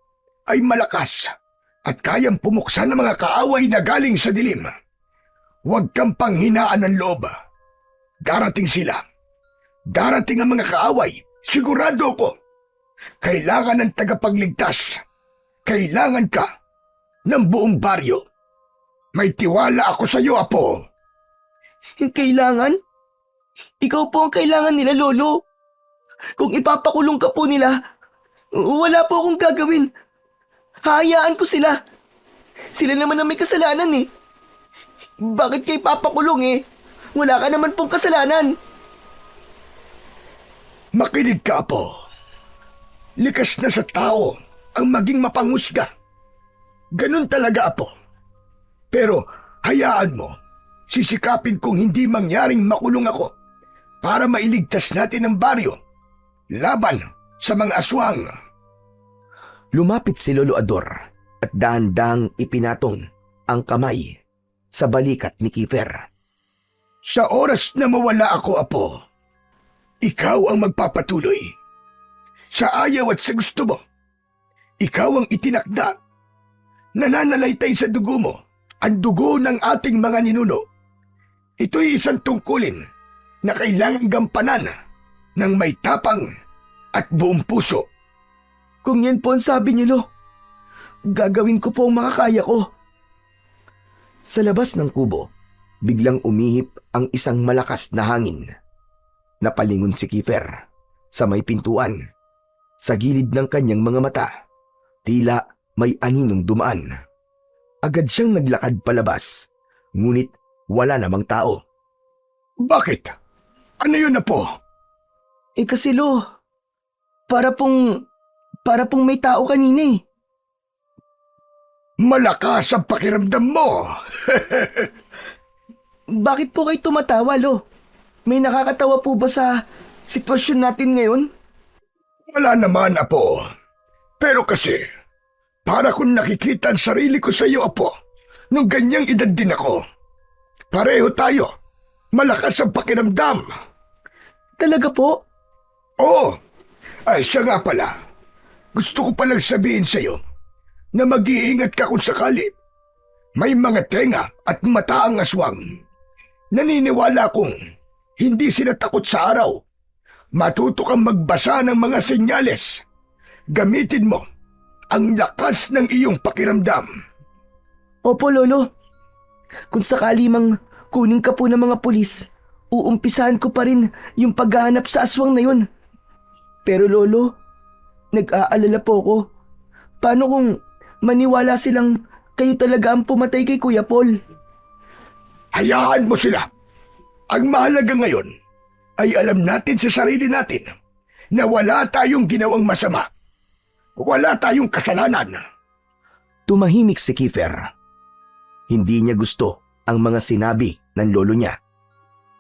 ay malakas at kayang pumuksan ng mga kaaway na galing sa dilim. Huwag kang panghinaan ng loob. Darating sila. Darating ang mga kaaway. Sigurado ko. Kailangan ng tagapagligtas. Kailangan ka ng buong baryo. May tiwala ako sa iyo, Apo.
Kailangan? Ikaw po ang kailangan nila, Lolo. Kung ipapakulong ka po nila, wala po akong gagawin. Hayaan ko sila. Sila naman ang may kasalanan eh. Bakit kayo papakulong eh? Wala ka naman pong kasalanan.
Makinig ka, Apo. Likas na sa tao ang maging mapanghusga. Ganun talaga, Apo. Pero hayaan mo, sisikapin kong hindi mangyaring makulong ako para mailigtas natin ang baryo laban sa mga aswang.
Lumapit si Lolo Ador at dahan-dahang ipinatong ang kamay sa balikat ni Kiefer.
Sa oras na mawala ako, Apo, ikaw ang magpapatuloy. Sa ayaw at sa gusto mo, ikaw ang itinakda. Nananalaytay sa dugo mo ang dugo ng ating mga ninuno. Ito'y isang tungkulin na kailangang gampanan ng may tapang at buong puso.
Kung yan po ang sabi niyo, Lo, gagawin ko po ang makakaya ko.
Sa labas ng kubo, biglang umihip ang isang malakas na hangin. Napalingon si Kiefer sa may pintuan. Sa gilid ng kanyang mga mata, tila may aninong dumaan. Agad siyang naglakad palabas, ngunit wala namang tao.
Bakit? Ano yun, Apo?
Kasi Lo, para pong may tao kanina eh.
Malakas ang pakiramdam mo.
Bakit po kayo tumatawa, Lo? May nakakatawa po ba sa sitwasyon natin ngayon?
Wala naman, Apo. Pero kasi, para kung nakikita ang sarili ko sa iyo, Apo, nung ganyang edad din ako. Pareho tayo. Malakas ang pakiramdam.
Talaga po?
Oo. Ay, siya nga pala. Gusto ko palang sabihin sa iyo na mag-iingat ka kung sakali. May mga tenga at mata ang aswang. Naniniwala kong hindi sila takot sa araw. Matuto kang magbasa ng mga senyales. Gamitin mo ang lakas ng iyong pakiramdam.
Opo, Lolo. Kung sakali mang kunin ka po ng mga pulis, uumpisahan ko pa rin yung paghahanap sa aswang na yun. Pero Lolo, nag-aalala po ako. Paano kung maniwala silang kayo talaga ang pumatay kay Kuya Paul?
Hayaan mo sila. Ang mahalaga ngayon ay alam natin sa sarili natin na wala tayong ginawang masama. Wala tayong kasalanan.
Tumahimik si Kiefer. Hindi niya gusto ang mga sinabi ng lolo niya.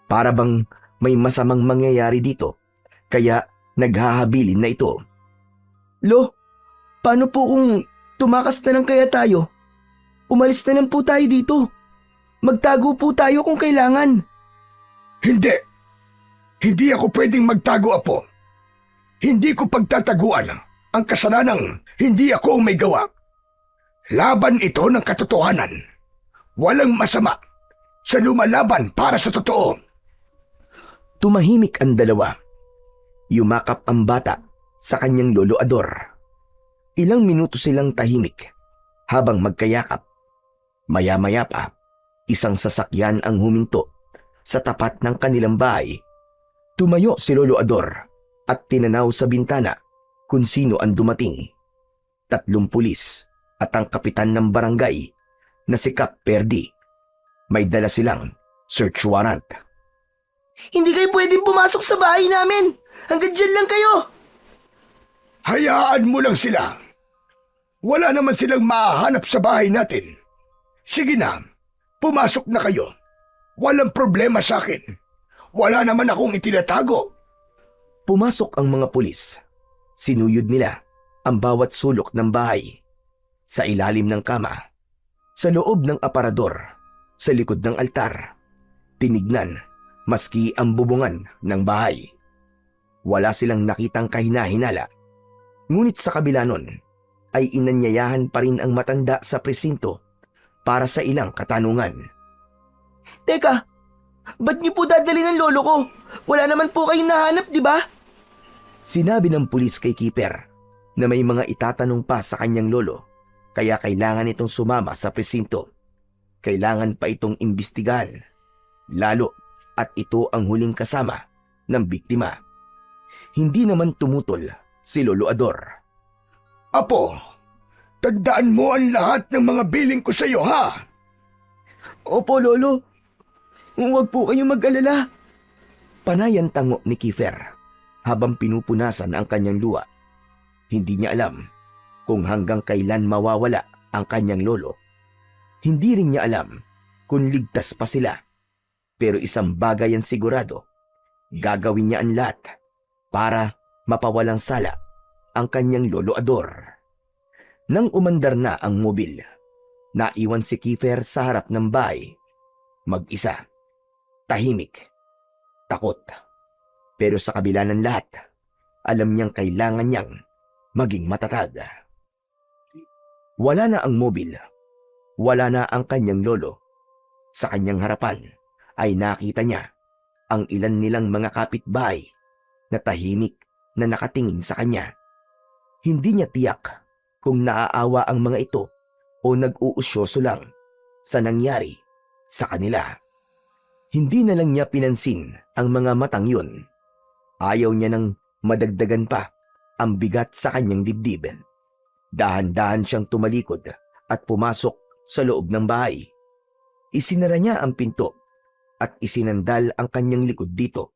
Para bang may masamang mangyayari dito, kaya naghahabilin na ito.
Lo, paano po kung tumakas na lang kaya tayo? Umalis na lang po tayo dito. Magtago po tayo kung kailangan.
Hindi. Hindi ako pwedeng magtago, Apo. Hindi ko pagtataguan ang kasalanang hindi ako ang may gawa. Laban ito ng katotohanan. Walang masama sa lumalaban para sa totoo.
Tumahimik ang dalawa. Yumakap ang bata sa kanyang lolo Ador. Ilang minuto silang tahimik habang magkayakap. Maya-maya pa, isang sasakyan ang huminto sa tapat ng kanilang bahay. Tumayo si Lolo Ador at tinanaw sa bintana kung sino ang dumating. 3 pulis at ang kapitan ng barangay na si Kap Perdi. May dala silang search warrant.
Hindi kayo pwedeng pumasok sa bahay namin. Hanggang dyan lang kayo.
Hayaan mo lang sila. Wala naman silang mahahanap sa bahay natin. Sige na, pumasok na kayo. Walang problema sa akin. Wala naman akong itinatago.
Pumasok ang mga pulis. Sinuyod nila ang bawat sulok ng bahay. Sa ilalim ng kama, sa loob ng aparador, sa likod ng altar. Tinignan maski ang bubungan ng bahay. Wala silang nakitang kahina-hinala. Ngunit sa kabila nun, ay inanyayahan pa rin ang matanda sa presinto para sa ilang katanungan.
Teka, ba't niyo po dadali ng lolo ko? Wala naman po kayong nahanap, di ba?
Sinabi ng pulis kay Keeper na may mga itatanong pa sa kanyang lolo, kaya kailangan itong sumama sa presinto. Kailangan pa itong imbestigahan, lalo at ito ang huling kasama ng biktima. Hindi naman tumutol si Lolo Ador.
Apo, tandaan mo ang lahat ng mga biling ko sa iyo, ha?
Opo, Lolo. Huwag po kayong mag-alala.
Panayan tango ni Kiefer habang pinupunasan ang kanyang luha. Hindi niya alam kung hanggang kailan mawawala ang kanyang lolo. Hindi rin niya alam kung ligtas pa sila. Pero isang bagay ang sigurado, gagawin niya ang lahat para mapawalang sala ang kanyang lolo Ador. Nang umandar na ang mobil, naiwan si Kiefer sa harap ng bahay. Mag-isa, tahimik, takot. Pero sa kabila ng lahat, alam niyang kailangan niyang maging matatag. Wala na ang mobil. Wala na ang kanyang lolo. Sa kanyang harapan ay nakita niya ang ilan nilang mga kapitbahay na tahimik na nakatingin sa kanya. Hindi niya tiyak kung naaawa ang mga ito o nag-uusyoso lang sa nangyari sa kanila. Hindi na lang niya pinansin ang mga matang yun. Ayaw niya nang madagdagan pa ang bigat sa kanyang dibdib. Dahan-dahan siyang tumalikod at pumasok sa loob ng bahay. Isinara niya ang pinto at isinandal ang kanyang likod dito.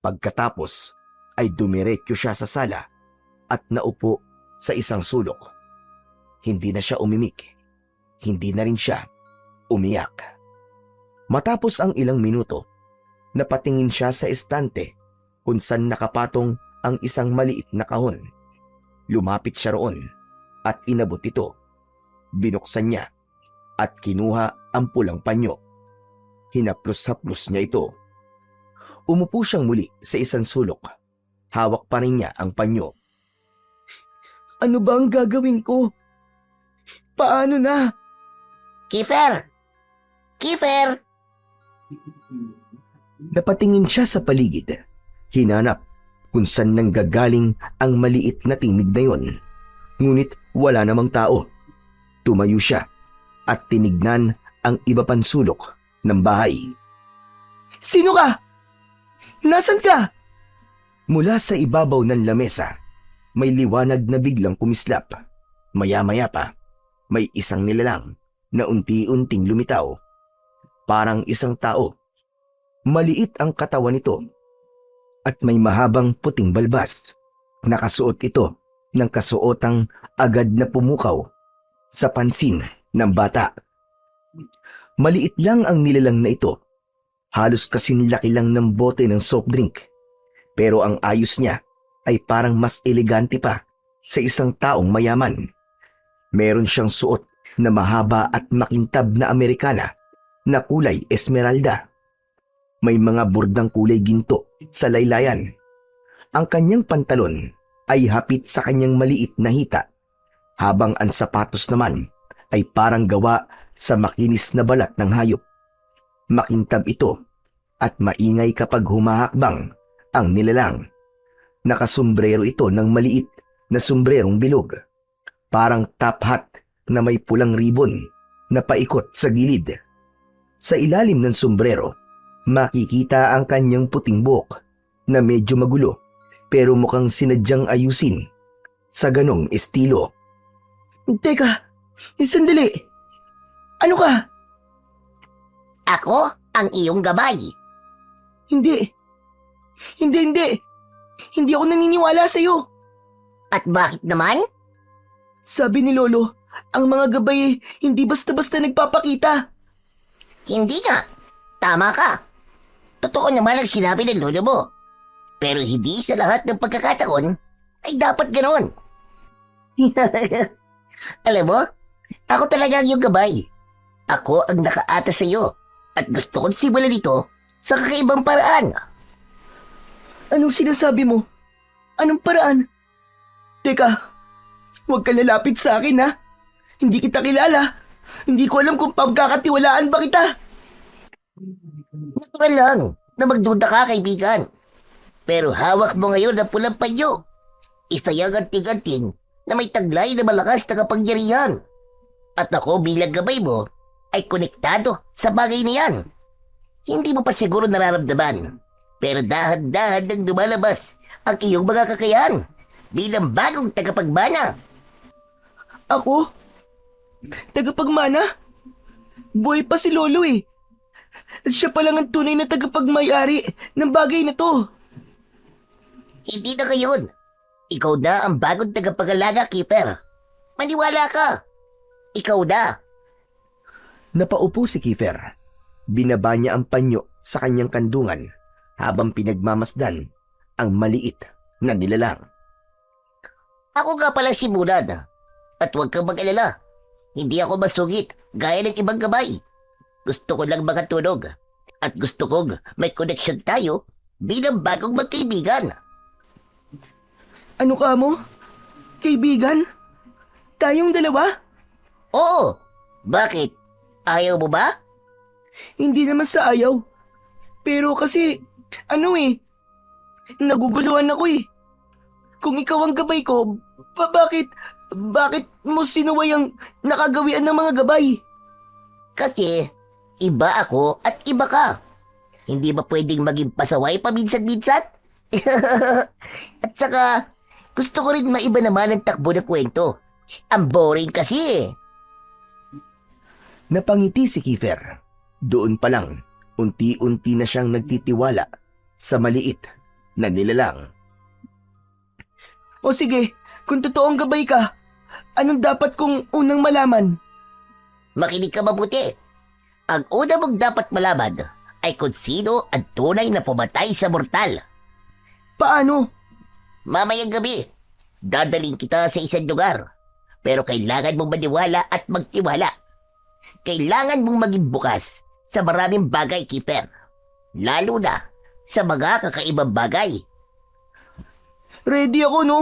Pagkatapos ay dumiretso siya sa sala at naupo sa isang sulok. Hindi na siya umimik. Hindi na rin siya umiyak. Matapos ang ilang minuto, napatingin siya sa estante kung saan nakapatong ang isang maliit na kahon. Lumapit siya roon at inabot ito. Binuksan niya at kinuha ang pulang panyo. Hinaplos-haplos niya ito. Umupo siyang muli sa isang sulok. Hawak pa rin niya ang panyo.
Ano ba ang gagawin ko? Paano na?
Kiefer! Kiefer!
Napatingin siya sa paligid. Hinanap kung saan nanggagaling ang maliit na tinig na yon. Ngunit wala namang tao. Tumayo siya at tinignan ang iba pang sulok ng bahay.
Sino ka? Nasaan ka?
Mula sa ibabaw ng lamesa, may liwanag na biglang kumislap. Maya-maya pa, may isang nilalang na unti-unting lumitaw. Parang isang tao. Maliit ang katawan nito at may mahabang puting balbas. Nakasuot ito ng kasuotang agad na pumukaw sa pansin ng bata. Maliit lang ang nilalang na ito. Halos kasing laki lang ng bote ng soft drink. Pero ang ayos niya ay parang mas elegante pa sa isang taong mayaman. Meron siyang suot na mahaba at makintab na Amerikana na kulay esmeralda. May mga bordang kulay ginto sa laylayan. Ang kanyang pantalon ay hapit sa kanyang maliit na hita, habang ang sapatos naman ay parang gawa sa makinis na balat ng hayop. Makintab ito at maingay kapag humahakbang ang nilalang. Nakasombrero ito ng maliit na sombrerong bilog. Parang top hat na may pulang ribon na paikot sa gilid. Sa ilalim ng sombrero, makikita ang kanyang puting buhok na medyo magulo pero mukhang sinadyang ayusin sa ganong estilo.
Teka, sandali. Ano ka?
Ako ang iyong gabay.
Hindi. Hindi ako naniniwala sa'yo.
At bakit naman?
Sabi ni Lolo, ang mga gabay hindi basta-basta nagpapakita.
Hindi nga. Tama ka. Totoo naman ang sinabi ng lolo mo. Pero hindi sa lahat ng pagkakataon ay dapat ganon. Alam mo, ako talaga ang iyong gabay. Ako ang nakaata sa iyo at gusto kong simulan ito sa kakaibang paraan.
Anong sinasabi mo? Anong paraan? Teka, huwag ka lalapit sa akin ha. Hindi kita kilala. Hindi ko alam kung pagkakatiwalaan ba kita.
Natural lang na magduda ka, kaibigan. Pero hawak mo ngayon ang pulang panyo. Isa yung anting-anting na may taglay na malakas na kapangyarihan. At ako bilang gabay mo ay konektado sa bagay na yan. Hindi mo pa siguro nararamdaman. Pero dahan-dahan nang lumalabas ang iyong mga kakayahan bilang bagong tagapagmana.
Ako? Tagapagmana? Buhay pa si Lolo eh. At siya pa lang ang tunay na tagapagmayari ng bagay na to.
Hindi na ngayon. Ikaw na ang bagong tagapag-alaga, Keeper. Maniwala ka. Ikaw na.
Napaupo si Kiefer. Binaba niya ang panyo sa kanyang kandungan habang pinagmamasdan ang maliit na nilalang.
Ako nga pala si Munad. At huwag kang mag-alala. Hindi ako masungit gaya ng ibang gabay. Gusto ko lang makatulog. At gusto kong may connection tayo bilang bagong magkaibigan.
Ano ka mo? Kaibigan? Tayong dalawa?
Oo. Bakit? Ayaw mo ba?
Hindi naman sa ayaw. Pero kasi, naguguluhan ako eh. Kung ikaw ang gabay ko, bakit mo sinuway ang nakagawian ng mga gabay?
Kasi, iba ako at iba ka. Hindi ba pwedeng maging pasaway paminsan-minsan? At saka, gusto ko rin maiba naman ang takbo ng kwento. Ang boring kasi eh.
Napangiti si Kiefer. Doon pa lang, unti-unti na siyang nagtitiwala sa maliit na nilalang.
O sige, kung totoong gabay ka, anong dapat kong unang malaman?
Makinig ka mabuti. Ang una mong dapat malaman ay kung sino ang tunay na pumatay sa mortal.
Paano?
Mamayang gabi, dadaling kita sa isang lugar. Pero kailangan mong maniwala at magtiwala. Kailangan mong maging bukas sa maraming bagay, Kiefer. Lalo na sa mga kakaibang bagay.
Ready ako, no?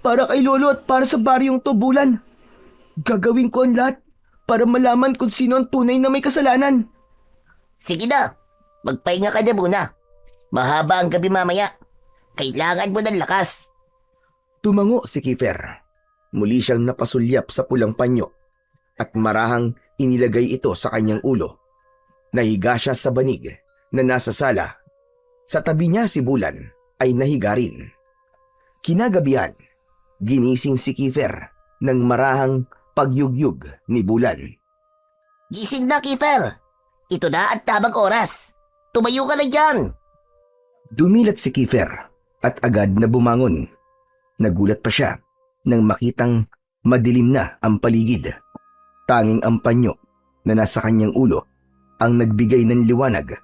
Para kay Lolo at para sa baryong to, Bulan. Gagawin ko ang lahat para malaman kung sino ang tunay na may kasalanan.
Sige na, magpahinga ka na muna. Mahaba ang gabi mamaya. Kailangan mo ng lakas.
Tumango si Kiefer. Muli siyang napasulyap sa pulang panyo at marahang inilagay ito sa kanyang ulo. Nahiga siya sa banig na nasa sala. Sa tabi niya si Bulan ay nahiga rin. Kinagabihan, ginising si Kiefer ng marahang pagyugyug ni Bulan.
Gising na, Kiefer. Ito na ang tamang oras. Tumayo ka na dyan.
Dumilat si Kiefer at agad na bumangon. Nagulat pa siya nang makitang madilim na ang paligid. Tanging ang panyo na nasa kanyang ulo ang nagbigay ng liwanag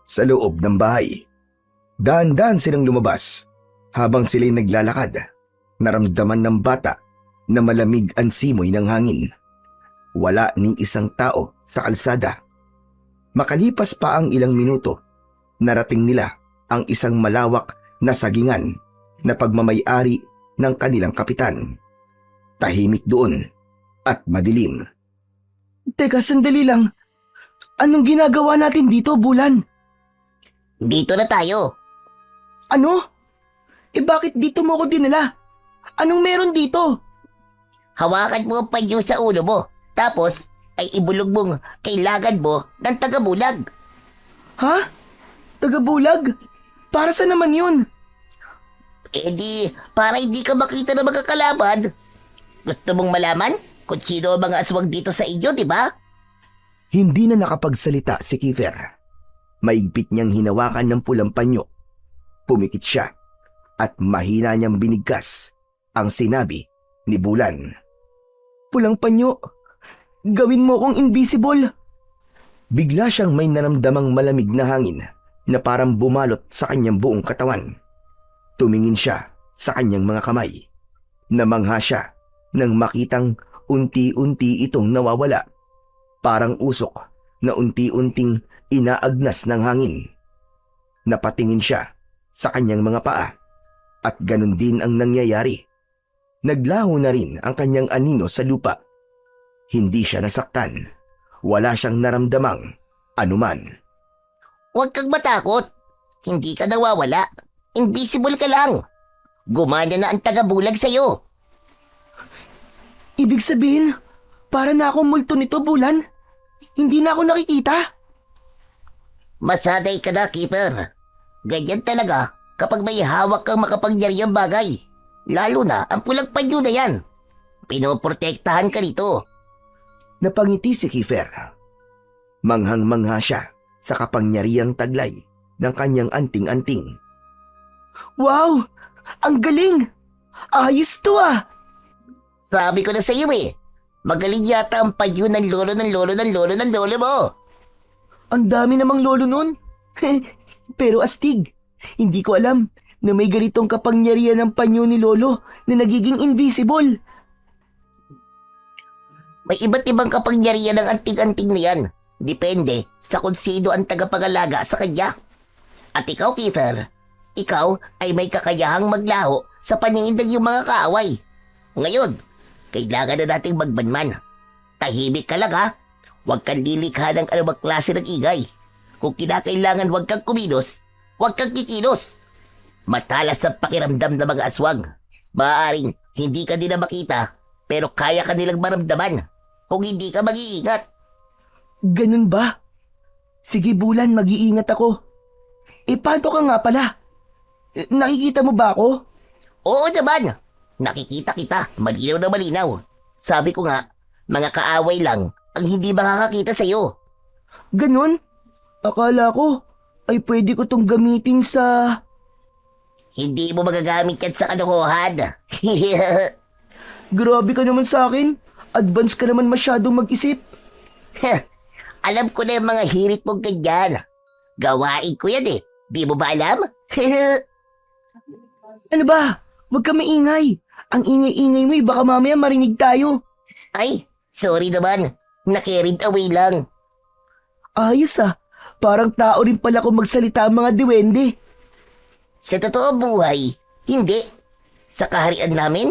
sa loob ng bahay. Daan-daan silang lumabas. Habang sila'y naglalakad, naramdaman ng bata na malamig ang simoy ng hangin. Wala ni isang tao sa kalsada. Makalipas pa ang ilang minuto, narating nila ang isang malawak na sagingan na pagmamay-ari ng kanilang kapitan. Tahimik doon at madilim.
Teka, sandali lang. Anong ginagawa natin dito, Bulan?
Dito na tayo.
Ano? Bakit dito mo ko dinala? Anong meron dito?
Hawakan mo ang panyo sa ulo mo. Tapos ay ibulog mong kailangan mo ng tagabulag.
Ha? Tagabulag? Para sa naman yun?
Para hindi ka makita ng mga kalaban. Gusto mong malaman kung sino ang mga aswang dito sa inyo, di ba?
Hindi na nakapagsalita si Kiefer. Maigpit niyang hinawakan ng pulang panyo. Pumikit siya at mahina niyang binigkas ang sinabi ni Bulan.
Pulang panyo. Gawin mo akong invisible.
Bigla siyang may naramdamang malamig na hangin na parang bumalot sa kanyang buong katawan. Tumingin siya sa kanyang mga kamay. Namangha siya nang makitang unti-unti itong nawawala. Parang usok na unti-unting inaagnas ng hangin. Napatingin siya sa kanyang mga paa at ganun din ang nangyayari. Naglaho na rin ang kanyang anino sa lupa. Hindi siya nasaktan. Wala siyang naramdamang anuman.
Huwag kang matakot. Hindi ka nawawala. Invisible ka lang. Gumana na ang tagabulag sa'yo.
Ibig sabihin, para na akong multo nito, Bulan. Hindi na ako nakikita.
Masanay ka na, Kiefer. Ganyan talaga kapag may hawak kang makapangyarihang bagay. Lalo na ang pulang panyo na yan. Pinoprotektahan ka nito.
Napangiti si Kiefer. Manghang-mangha siya sa kapangyarihang taglay ng kanyang anting-anting.
Wow! Ang galing! Ayos to ah!
Sabi ko na sa iyo eh. Magaling yata ang panyo ng lolo ng lolo ng lolo ng lolo mo.
Ang dami namang lolo nun. Pero astig, hindi ko alam na may ganitong kapangyarihan ng panyo ni Lolo na nagiging invisible.
May iba't ibang kapangyarihan ng anting-anting na yan. Depende sa kung sino ang tagapangalaga sa kanya. At ikaw, Kiefer, ikaw ay may kakayahang maglaho sa paningin ng iyong mga kaaway. Ngayon, kailangan na nating magbanman. Tahimik ka lang ha. Huwag kang lilikha ng anumang klase ng ingay. Kung kinakailangan huwag kang kumilos, huwag kang kikilos. Matalas ang pakiramdam ng mga aswang. Maaaring hindi ka nila makita, pero kaya ka nilang maramdaman kung hindi ka mag-iingat.
Ganun ba? Sige Bulan, mag-iingat ako. Paano ka nga pala? Nakikita mo ba ako?
Oo naman. Nakikita kita, malinaw na malinaw. Sabi ko nga, mga kaaway lang ang hindi makakakita sa'yo.
Ganon? Akala ko ay pwede ko tong gamitin sa...
Hindi mo magagamit yan sa kalokohan.
Grabe ka naman sa akin. Advance ka naman masyadong mag-isip.
Alam ko na yung mga hirit mong ganyan. Gawain ko yan eh. Di mo ba alam?
Ano ba? Huwag ka maingay. Ang ingay-ingay mo baka mamaya marinig tayo.
Ay, sorry naman. Na-carried away lang.
Ayos ah. Parang tao rin pala kung magsalita ang mga diwende.
Sa totoo buhay, hindi. Sa kaharian namin,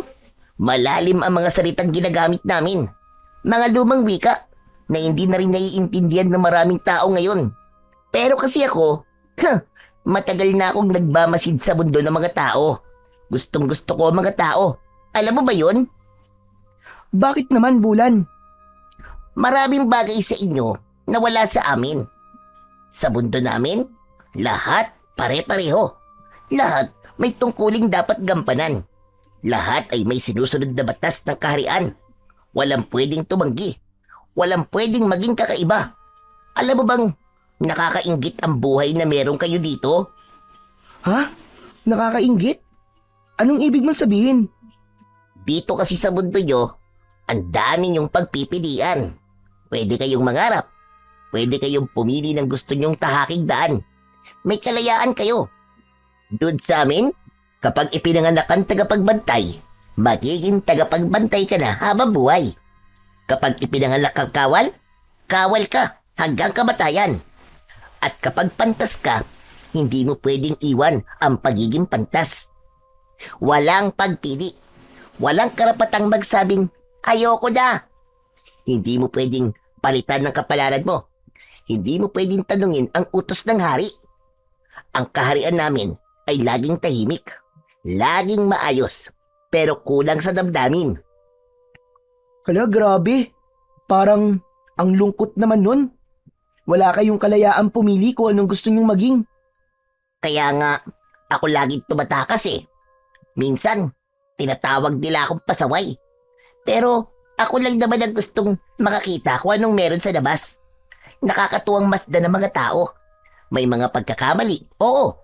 malalim ang mga salitang ginagamit namin. Mga lumang wika na hindi na rin naiintindihan ng maraming tao ngayon. Pero kasi ako, matagal na akong nagbamasid sa mundo ng mga tao. Gustong gusto ko ang mga tao. Alam mo ba yun?
Bakit naman, Bulan?
Maraming bagay sa inyo na wala sa amin. Sa mundo namin, lahat pare-pareho. Lahat may tungkuling dapat gampanan. Lahat ay may sinusunod na batas ng kaharian. Walang pwedeng tumanggi. Walang pwedeng maging kakaiba. Alam mo bang nakakainggit ang buhay na meron kayo dito?
Ha? Nakakainggit? Anong ibig mong sabihin?
Dito kasi sa mundo nyo, ang dami nyong pagpipilian. Pwede kayong mangarap. Pwede kayong pumili ng gusto nyong tahaking daan. May kalayaan kayo. Doon sa amin, kapag ipinanganak ang tagapagbantay, magiging tagapagbantay ka na habang buhay. Kapag ipinanganak kang kawal, kawal ka hanggang kamatayan. At kapag pantas ka, hindi mo pwedeng iwan ang pagiging pantas. Walang pagpili. Walang karapatang magsabing, ayoko na. Hindi mo pwedeng palitan ng kapalaran mo. Hindi mo pwedeng tanungin ang utos ng hari. Ang kaharian namin ay laging tahimik, laging maayos, pero kulang sa damdamin.
Hala, grabe. Parang ang lungkot naman nun. Wala kayong kalayaan pumili kung anong gusto nyong maging.
Kaya nga, ako laging tumatakas eh. Minsan, tinatawag nila akong pasaway. Pero ako lang naman ang gustong makakita kung anong meron sa labas. Nakakatuwang masdan ng mga tao. May mga pagkakamali, oo.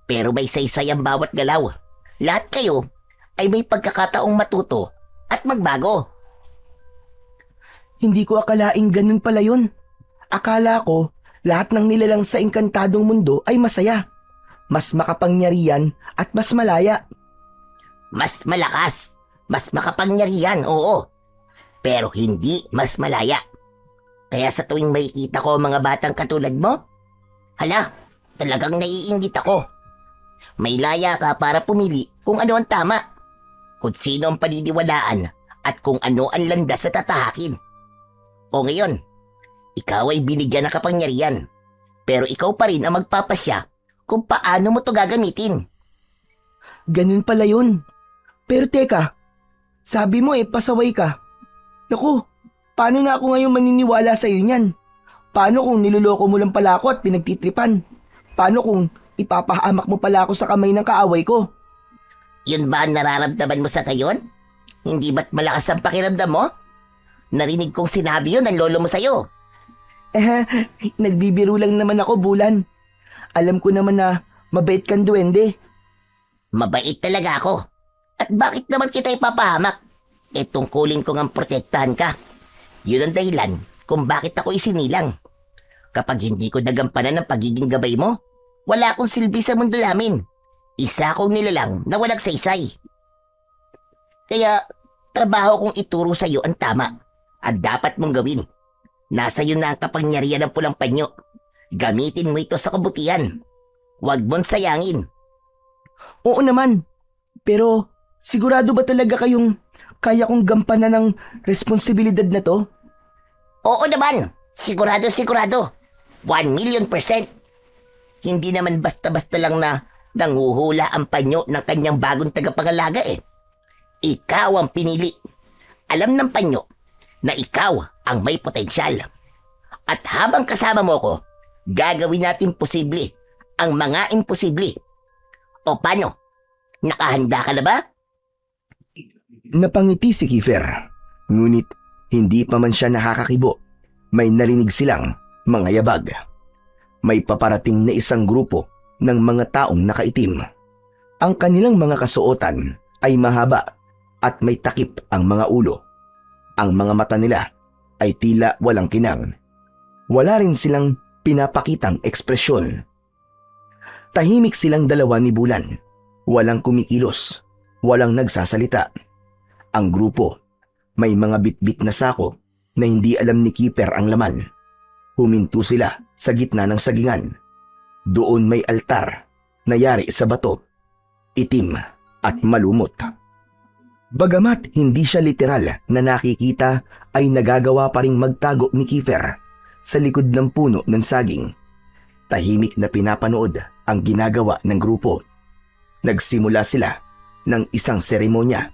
Pero may saysay ang bawat galaw. Lahat kayo ay may pagkakataong matuto at magbago.
Hindi ko akalaing ganun pala yun. Akala ko, lahat ng nilalang sa engkantadong mundo ay masaya. Mas makapangyarihan at mas malaya.
Mas malakas, mas makapangyarihan, oo. Pero hindi mas malaya. Kaya sa tuwing makikita ko mga batang katulad mo, hala, talagang naiinggit ako. May laya ka para pumili kung ano ang tama, kung sino ang paniniwalaan at kung ano ang landas sa tatahakin. O ngayon, ikaw ay binigyan ng kapangyarihan, pero ikaw pa rin ang magpapasya kung paano mo to gagamitin.
Ganun pala yun. Pero teka, sabi mo pasaway ka. Naku, paano na ako ngayon maniniwala sa iyo niyan? Paano kung niloloko mo lang pala ako at pinagtitripan? Paano kung ipapahamak mo pala ako sa kamay ng kaaway ko?
Yun ba ang nararamdaman mo sa ngayon? Hindi ba't malakas ang pakiramdam mo? Narinig kong sinabi yun ng lolo mo sa'yo.
Nagbibiro lang naman ako, Bulan. Alam ko naman na mabait kang duwende.
Mabait talaga ako. At bakit naman kita ipapahamak? Tungkulin ko ngang protektahan ka. Yun ang dahilan kung bakit ako isinilang. Kapag hindi ko nagampanan ng pagiging gabay mo, wala akong silbi sa mundo namin. Isa akong nilalang na walang saysay. Kaya, trabaho kong ituro sa iyo ang tama at dapat mong gawin. Nasa iyo na ang kapangyarihan ng pulang panyo. Gamitin mo ito sa kabutihan. Huwag mong sayangin.
Oo naman. Pero sigurado ba talaga kayong kaya kong gampanan ng responsibilidad na to?
Oo naman. Sigurado. 1,000,000%. Hindi naman basta-basta lang na nanguhula ang panyo ng kanyang bagong tagapangalaga eh. Ikaw ang pinili. Alam ng panyo na ikaw ang may potensyal. At habang kasama mo ko, gagawin natin posible ang mga imposible. O paano? Nakahanda ka na ba?
Napangiti si Kiefer. Ngunit hindi pa man siya nakakakibo may narinig silang mga yabag. May paparating na isang grupo ng mga taong nakaitim. Ang kanilang mga kasuotan ay mahaba at may takip ang mga ulo. Ang mga mata nila ay tila walang kinang. Wala rin silang pinapakitang ekspresyon. Tahimik silang dalawa ni Bulan. Walang kumikilos, walang nagsasalita. Ang grupo, may mga bitbit na sako na hindi alam ni Keeper ang laman. Huminto sila sa gitna ng sagingan. Doon may altar na yari sa bato, itim at malumot. Bagamat hindi siya literal na nakikita, ay nagagawa pa ring magtago ni Keeper sa likod ng puno ng saging. Tahimik na pinapanood ang ginagawa ng grupo. Nagsimula sila ng isang seremonya.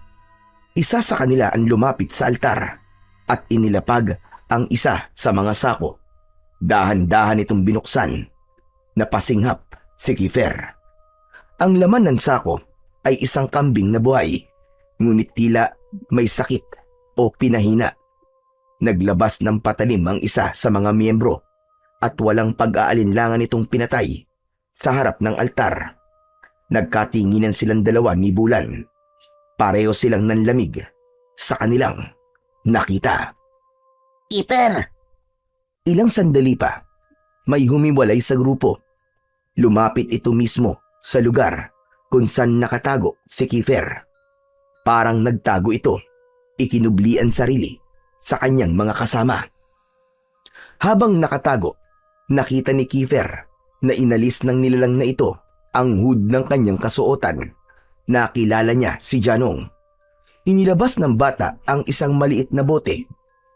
Isa sa kanila ang lumapit sa altar at inilapag ang isa sa mga sako. Dahan-dahan itong binuksan. Napasinghap si Keeper. Ang laman ng sako ay isang kambing na buhay, ngunit tila may sakit o pinahina. Naglabas ng patalim ang isa sa mga miyembro at walang pag-aalinlangan itong pinatay sa harap ng altar. Nagkatinginan silang dalawa ni Bulan. Pareho silang nanlamig sa kanilang nakita.
Keeper!
Ilang sandali pa, may humiwalay sa grupo. Lumapit ito mismo sa lugar kung saan nakatago si Keeper. Parang nagtago ito, ikinublian sarili sa kanyang mga kasama. Habang nakatago, nakita ni Keeper na inalis ng nilalang na ito ang hood ng kanyang kasuotan. Nakilala niya si Janong. Inilabas ng bata ang isang maliit na bote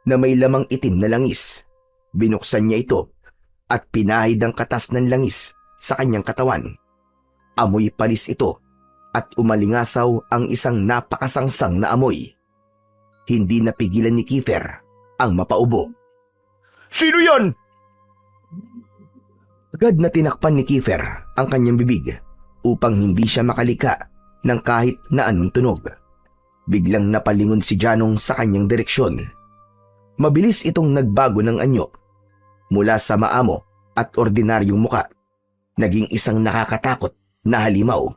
na may lamang itim na langis. Binuksan niya ito at pinahid ang katas ng langis sa kanyang katawan. Amoy panis ito at umalingasaw ang isang napakasangsang na amoy. Hindi napigilan ni Keeper ang mapaubo.
Sino yan?
Agad na tinakpan ni Keeper ang kanyang bibig upang hindi siya makalika ng kahit na anong tunog. Biglang napalingon si Janong sa kanyang direksyon. Mabilis itong nagbago ng anyo. Mula sa maamo at ordinaryong muka, naging isang nakakatakot na halimaw.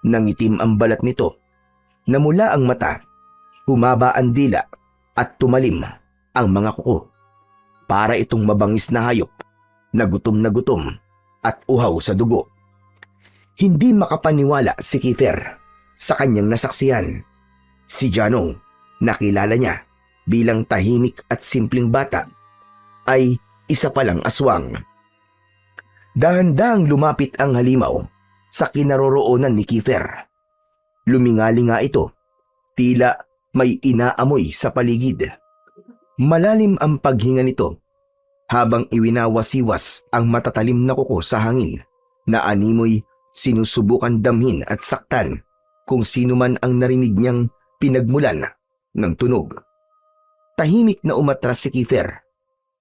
Nangitim ang balat nito. Namula ang mata, humaba ang dila at tumalim ang mga kuko. Para itong mabangis na hayop na gutom at uhaw sa dugo. Hindi makapaniwala si Keeper sa kanyang nasaksihan. Si Janong, nakilala niya bilang tahimik at simpleng bata, ay isa palang aswang. Dahan-dahang lumapit ang halimaw sa kinaroroonan ni Keeper. Lumingali nga ito, tila may inaamoy sa paligid. Malalim ang paghinga nito habang iwinawasiwas ang matatalim na kuko sa hangin na animoy sinusubukan damhin at saktan kung sino man ang narinig niyang pinagmulan ng tunog. Tahimik na umatras si Keeper.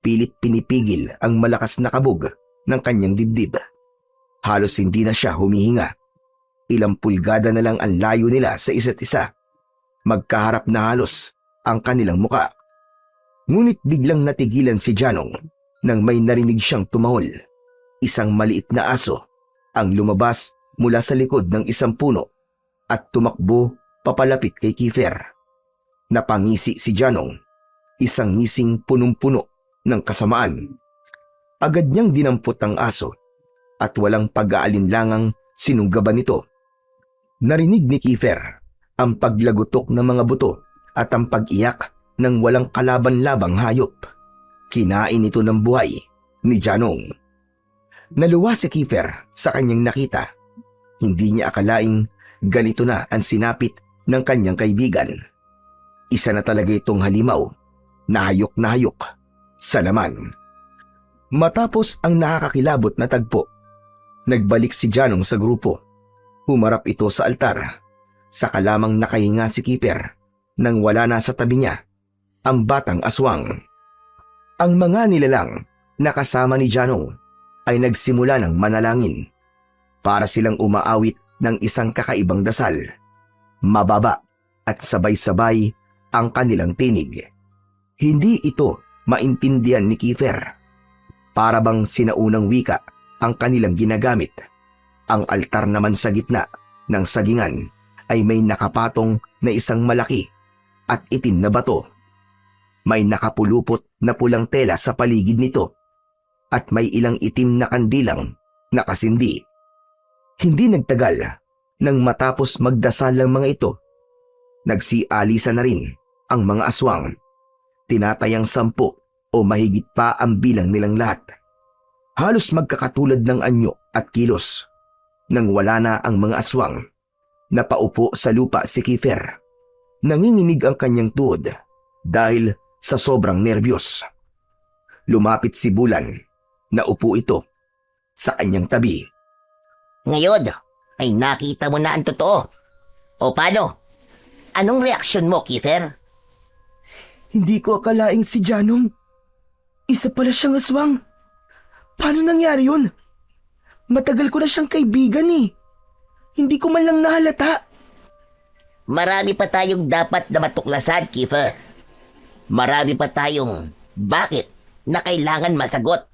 Pilit pinipigil ang malakas na kabog ng kanyang dibdib. Halos hindi na siya humihinga. Ilang pulgada na lang ang layo nila sa isa't isa. Magkaharap na halos ang kanilang muka. Ngunit biglang natigilan si Janong nang may narinig siyang tumahol. Isang maliit na aso ang lumabas mula sa likod ng isang puno at tumakbo papalapit kay Keeper. Napangisi si Janong, isang ngising punong-puno ng kasamaan. Agad niyang dinampot ang aso at walang pag-aalinlangang sinunggaban nito. Narinig ni Keeper ang paglagutok ng mga buto at ang pag-iyak ng walang kalaban-labang hayop. Kinain ito ng buhay ni Janong. Naluwa si Keeper sa kanyang nakita. Hindi niya akalaing ganito na ang sinapit ng kanyang kaibigan. Isa na talaga itong halimaw na hayok sa laman. Matapos ang nakakakilabot na tagpo, nagbalik si Janong sa grupo. Humarap ito sa altar. Saka lamang nakahinga si Keeper nang wala na sa tabi niya ang batang aswang. Ang mga nilalang na kasama ni Janong ay nagsimula ng manalangin. Para silang umaawit ng isang kakaibang dasal. Mababa at sabay-sabay ang kanilang tinig. Hindi ito maintindihan ni Kiefer. Para bang sinaunang wika ang kanilang ginagamit. Ang altar naman sa gitna ng sagingan ay may nakapatong na isang malaki at itim na bato. May nakapulupot na pulang tela sa paligid nito at may ilang itim na kandilang nakasindi. Hindi nagtagal nang matapos magdasal ang mga ito, nagsialisa na rin ang mga aswang. Tinatayang 10 o mahigit pa ang bilang nilang lahat. Halos magkakatulad ng anyo at kilos. Nang wala na ang mga aswang, napaupo sa lupa si Kiefer. Nanginginig ang kanyang tuhod dahil sa sobrang nerbiyos. Lumapit si Bulan. Naupo ito sa kanyang tabi.
Ngayon ay nakita mo na ang totoo. O paano? Anong reaksyon mo, Kiefer?
Hindi ko akalaing si Janong. Isa pala siyang aswang. Paano nangyari yun? Matagal ko na siyang kaibigan eh. Hindi ko man lang nahalata.
Marami pa tayong dapat na matuklasan, Kiefer. Marami pa tayong bakit na kailangan masagot.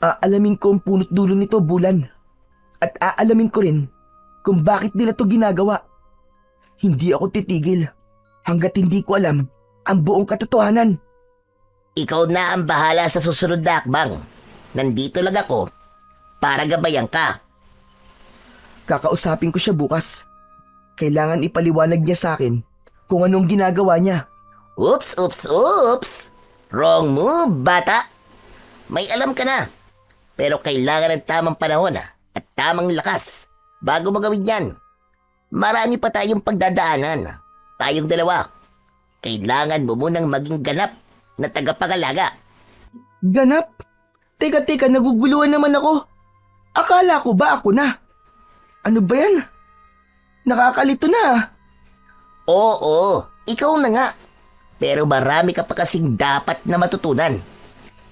Aalamin ko ang punot dulo nito, Bulan. At aalamin ko rin kung bakit nila to ginagawa. Hindi ako titigil hanggat hindi ko alam ang buong katotohanan.
Ikaw na ang bahala sa susunod na akbang. Nandito lang ako para gabayan ka.
Kakausapin ko siya bukas. Kailangan ipaliwanag niya sa akin kung anong ginagawa niya.
Oops, oops, oops. Wrong move, bata. May alam ka na. Pero kailangan ng tamang panahon at tamang lakas bago mo gawin yan. Marami pa tayong pagdadaanan. Tayong dalawa. Kailangan mo munang maging ganap na tagapangalaga.
Ganap? Teka, naguguluhan naman ako. Akala ko ba ako na? Ano ba yan? Nakakalito na.
Oo, ikaw na nga. Pero marami ka pa kasing dapat na matutunan.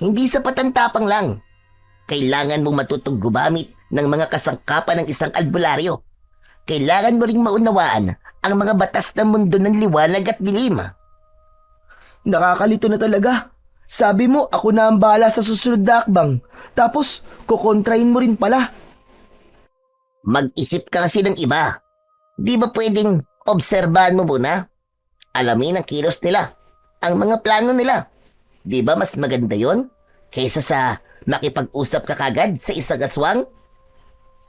Hindi sapat ang tapang lang. Kailangan mong matutong gumamit ng mga kasangkapan ng isang albularyo. Kailangan mo ring maunawaan ang mga batas ng mundo ng liwanag at dilim.
Nakakalito na talaga. Sabi mo, ako na ang bahala sa susunod na akbang. Tapos, kukontrahin mo rin pala.
Mag-isip ka kasi ng iba. Di ba pwedeng obserbahan mo muna? Alamin ang kilos nila, ang mga plano nila. Di ba mas maganda yon kaysa sa makipag-usap ka kagad sa isang aswang?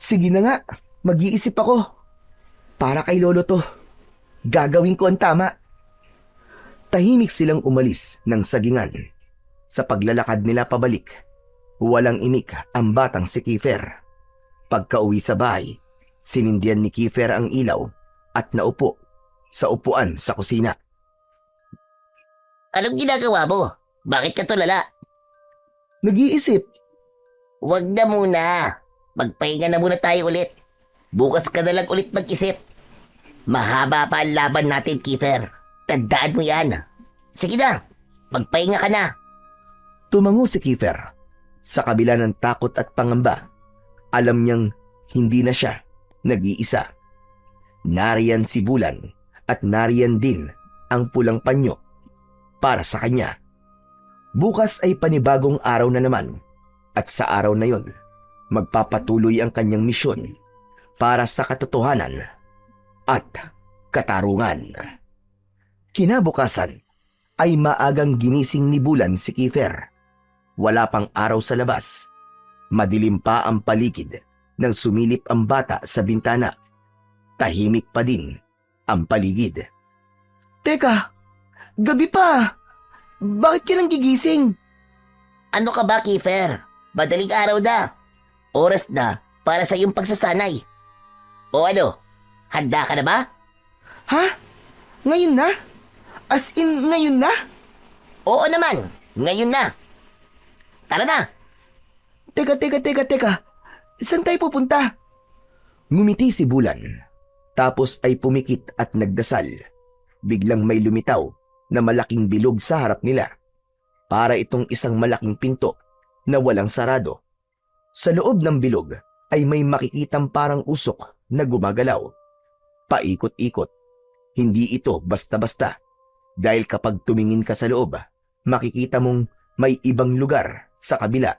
Sige na nga, mag-iisip ako. Para kay Lolo to. Gagawin ko ang tama. Tahimik silang umalis ng sagingan. Sa paglalakad nila pabalik, walang imik ang batang si Kiefer. Pagkauwi sa bahay, sinindihan ni Kiefer ang ilaw at naupo sa upuan sa kusina.
Anong ginagawa mo? Bakit ka tulala?
Nag-iisip.
Huwag na muna. Magpahinga na muna tayo ulit. Bukas ka na lang ulit mag-isip. Mahaba pa ang laban natin, Kiefer. Tandaan mo yan. Sige na, magpahinga ka na.
Tumango si Kiefer. Sa kabila ng takot at pangamba, alam niyang hindi na siya nag-iisa. Nariyan si Bulan at nariyan din ang pulang panyo para sa kanya. Bukas ay panibagong araw na naman at sa araw na yon, magpapatuloy ang kanyang misyon para sa katotohanan at katarungan. Kinabukasan ay maagang ginising ni Bulan si Kiefer. Wala pang araw sa labas. Madilim pa ang paligid nang sumilip ang bata sa bintana. Tahimik pa din ang paligid.
Teka, gabi pa. Bakit ka nang gigising?
Ano ka ba, Kiefer? Madaling araw na. Oras na para sa iyong pagsasanay. O ano, handa ka na ba?
Ha? Ngayon na? As in, ngayon na?
Oo naman, ngayon na. Tara na.
Teka. Saan tayo pupunta?
Ngumiti si Bulan. Tapos ay pumikit at nagdasal. Biglang may lumitaw na malaking bilog sa harap nila. Para itong isang malaking pinto na walang sarado. Sa loob ng bilog ay may makikitang parang usok na gumagalaw. Paikot-ikot. Hindi ito basta-basta. Dahil kapag tumingin ka sa loob, makikita mong may ibang lugar sa kabila.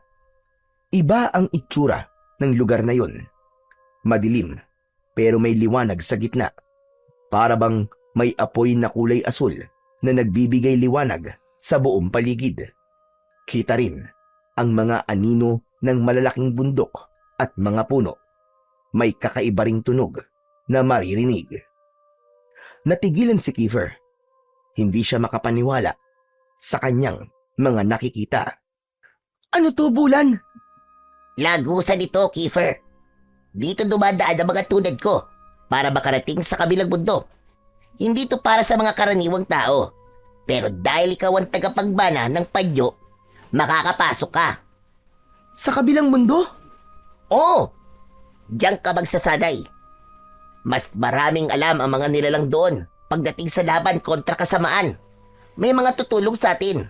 Iba ang itsura ng lugar na yon. Madilim, pero may liwanag sa gitna. Para bang may apoy na kulay asul na nagbibigay liwanag sa buong paligid. Kita rin ang mga anino ng malalaking bundok at mga puno. May kakaiba ring tunog na maririnig. Natigilan si Kiefer. Hindi siya makapaniwala sa kanyang mga nakikita.
Ano to, Bulan?
Lagusan ito, Kiefer. Dito dumadaan ang mga tulad ko para makarating sa kabilang mundo. Hindi to para sa mga karaniwang tao. Pero dahil ikaw ang tagapagbana ng panyo, makakapasok ka.
Sa kabilang mundo?
Oo, diyan ka magsasanay. Mas maraming alam ang mga nilalang doon pagdating sa laban kontra kasamaan. May mga tutulong sa atin.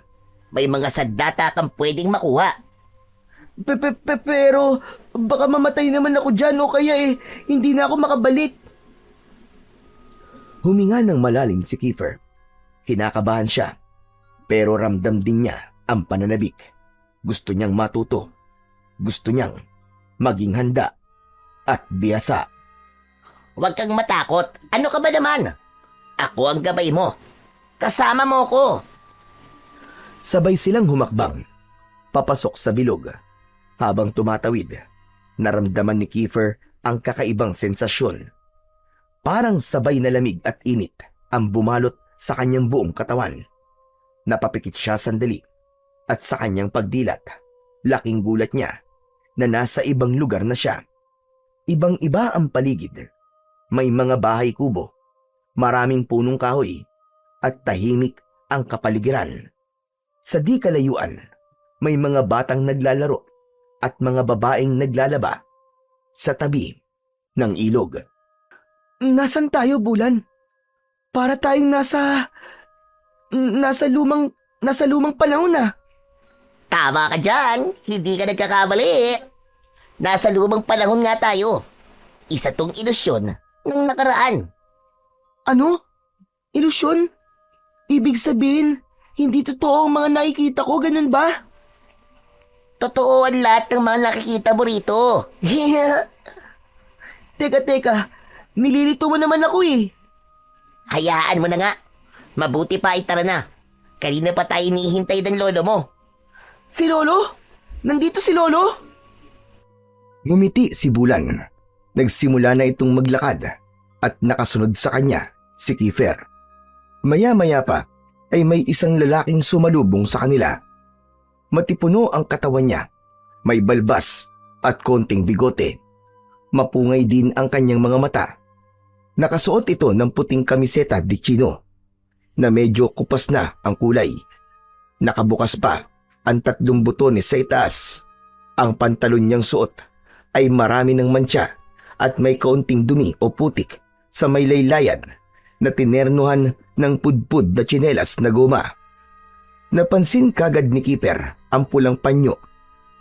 May mga sandata kang pwedeng makuha.
Pero baka mamatay naman ako dyan o kaya hindi na ako makabalik.
Huminga ng malalim si Kiefer. Kinakabahan siya, pero ramdam din niya ang pananabik. Gusto niyang matuto. Gusto niyang maging handa at biyasa.
Huwag kang matakot. Ano ka ba naman? Ako ang gabay mo. Kasama mo ko.
Sabay silang humakbang, papasok sa bilog. Habang tumatawid, naramdaman ni Kiefer ang kakaibang sensasyon. Parang sabay na lamig at init ang bumalot sa kanyang buong katawan. Napapikit siya sandali at sa kanyang pagdilat, laking gulat niya na nasa ibang lugar na siya. Ibang-iba ang paligid. May mga bahay kubo, maraming punong kahoy, at tahimik ang kapaligiran. Sa di kalayuan, may mga batang naglalaro at mga babaeng naglalaba sa tabi ng ilog.
Nasaan tayo, Bulan? Para tayong nasa lumang panahon na.
Tama ka dyan. Hindi ka nagkakamali. Nasa lumang panahon nga tayo. Isa tong ilusyon ng nakaraan.
Ano? Ilusyon? Ibig sabihin, hindi totoo ang mga nakikita ko, ganun ba?
Totoo ang lahat ng mga nakikita mo rito.
Teka, nililito mo naman ako eh.
Hayaan mo na nga. Mabuti pa ay tara na. Kanina pa tayo hinihintay ng lolo mo.
Si Lolo? Nandito si Lolo?
Ngumiti si Bulan. Nagsimula na itong maglakad at nakasunod sa kanya si Kiefer. Maya-maya pa ay may isang lalaking sumalubong sa kanila. Matipuno ang katawan niya, may balbas at konting bigote. Mapungay din ang kanyang mga mata. Nakasuot ito ng puting kamiseta de chino na medyo kupas na ang kulay. Nakabukas pa ang 3 butones sa itaas. Ang pantalon niyang suot ay marami ng mantsa at may kaunting dumi o putik sa may laylayan na tinernuhan ng pudpud na tsinelas na goma. Napansin kagad ni Kiefer ang pulang panyo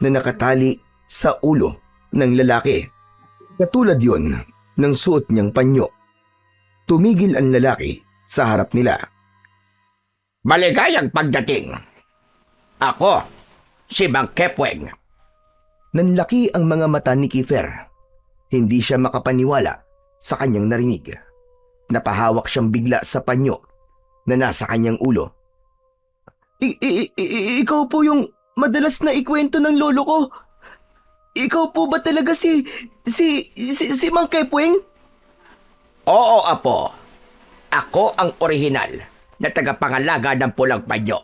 na nakatali sa ulo ng lalaki. Katulad yon ng suot niyang panyo. Tumigil ang lalaki sa harap nila.
Maligayang pagdating. Ako, si Mang Kepweng.
Nanlaki ang mga mata ni Kiefer. Hindi siya makapaniwala sa kanyang narinig. Napahawak siyang bigla sa panyo na nasa kanyang ulo.
Ikaw po yung madalas na ikwento ng lolo ko. Ikaw po ba talaga si Mang Kepweng?
Oo, apo. Ako ang orihinal na tagapangalaga ng pulang panyo.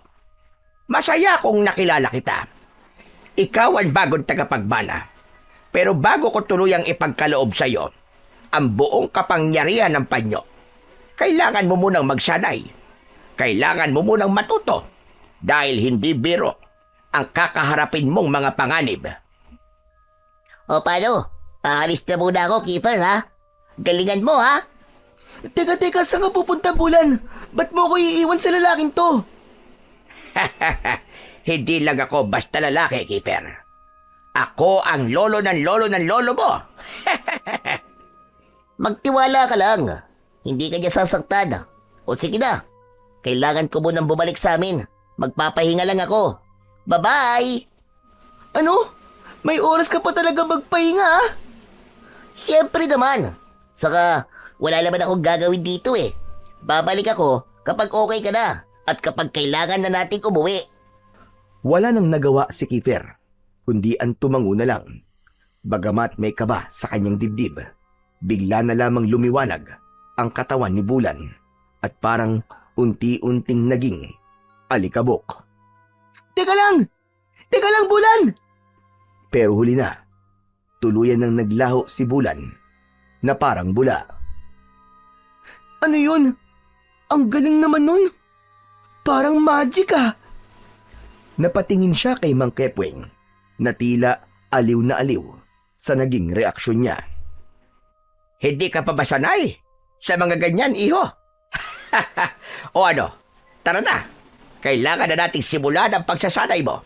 Masaya kong nakilala kita. Ikaw ang bagong tagapagbana. Pero bago ko tuluyang ipagkaloob sa iyo ang buong kapangyarihan ng panyo, kailangan mo munang magsanay. Kailangan mo munang matuto dahil hindi biro ang kakaharapin mong mga panganib.
O paano? Aalis na muna ako, Kiefer, ha? Galingan mo, ha?
Teka, saan ka pupunta, Bulan? Ba't mo ko iiwan sa lalaking to?
Hindi lang ako basta lalaki, Kiefer. Ako ang lolo ng lolo mo.
Magtiwala ka lang. Hindi ka niya sasaktan. O sige na. Kailangan ko munang bumalik sa amin Magpapahinga lang ako. Bye-bye!
Ano? May oras ka pa talaga magpahinga ah?
Siyempre naman. Saka, wala naman akong gagawin dito eh. Babalik ako kapag okay ka na at kapag kailangan na nating umuwi.
Wala nang nagawa si Kiefer, kundi ang tumango na lang. Bagamat may kaba sa kanyang dibdib, bigla na lamang lumiwanag ang katawan ni Bulan at parang unti-unting naging alikabok.
Teka lang! Teka lang, Bulan!
Pero huli na, tuluyan nang naglaho si Bulan na parang bula.
Ano yun? Ang galing naman nun. Parang magic ah.
Napatingin siya kay Mang Kepweng na tila aliw na aliw sa naging reaksyon niya.
Hindi ka pa ba sanay sa mga ganyan, iho? O ano, tara na. Kailangan na nating simulan ang pagsasanay mo.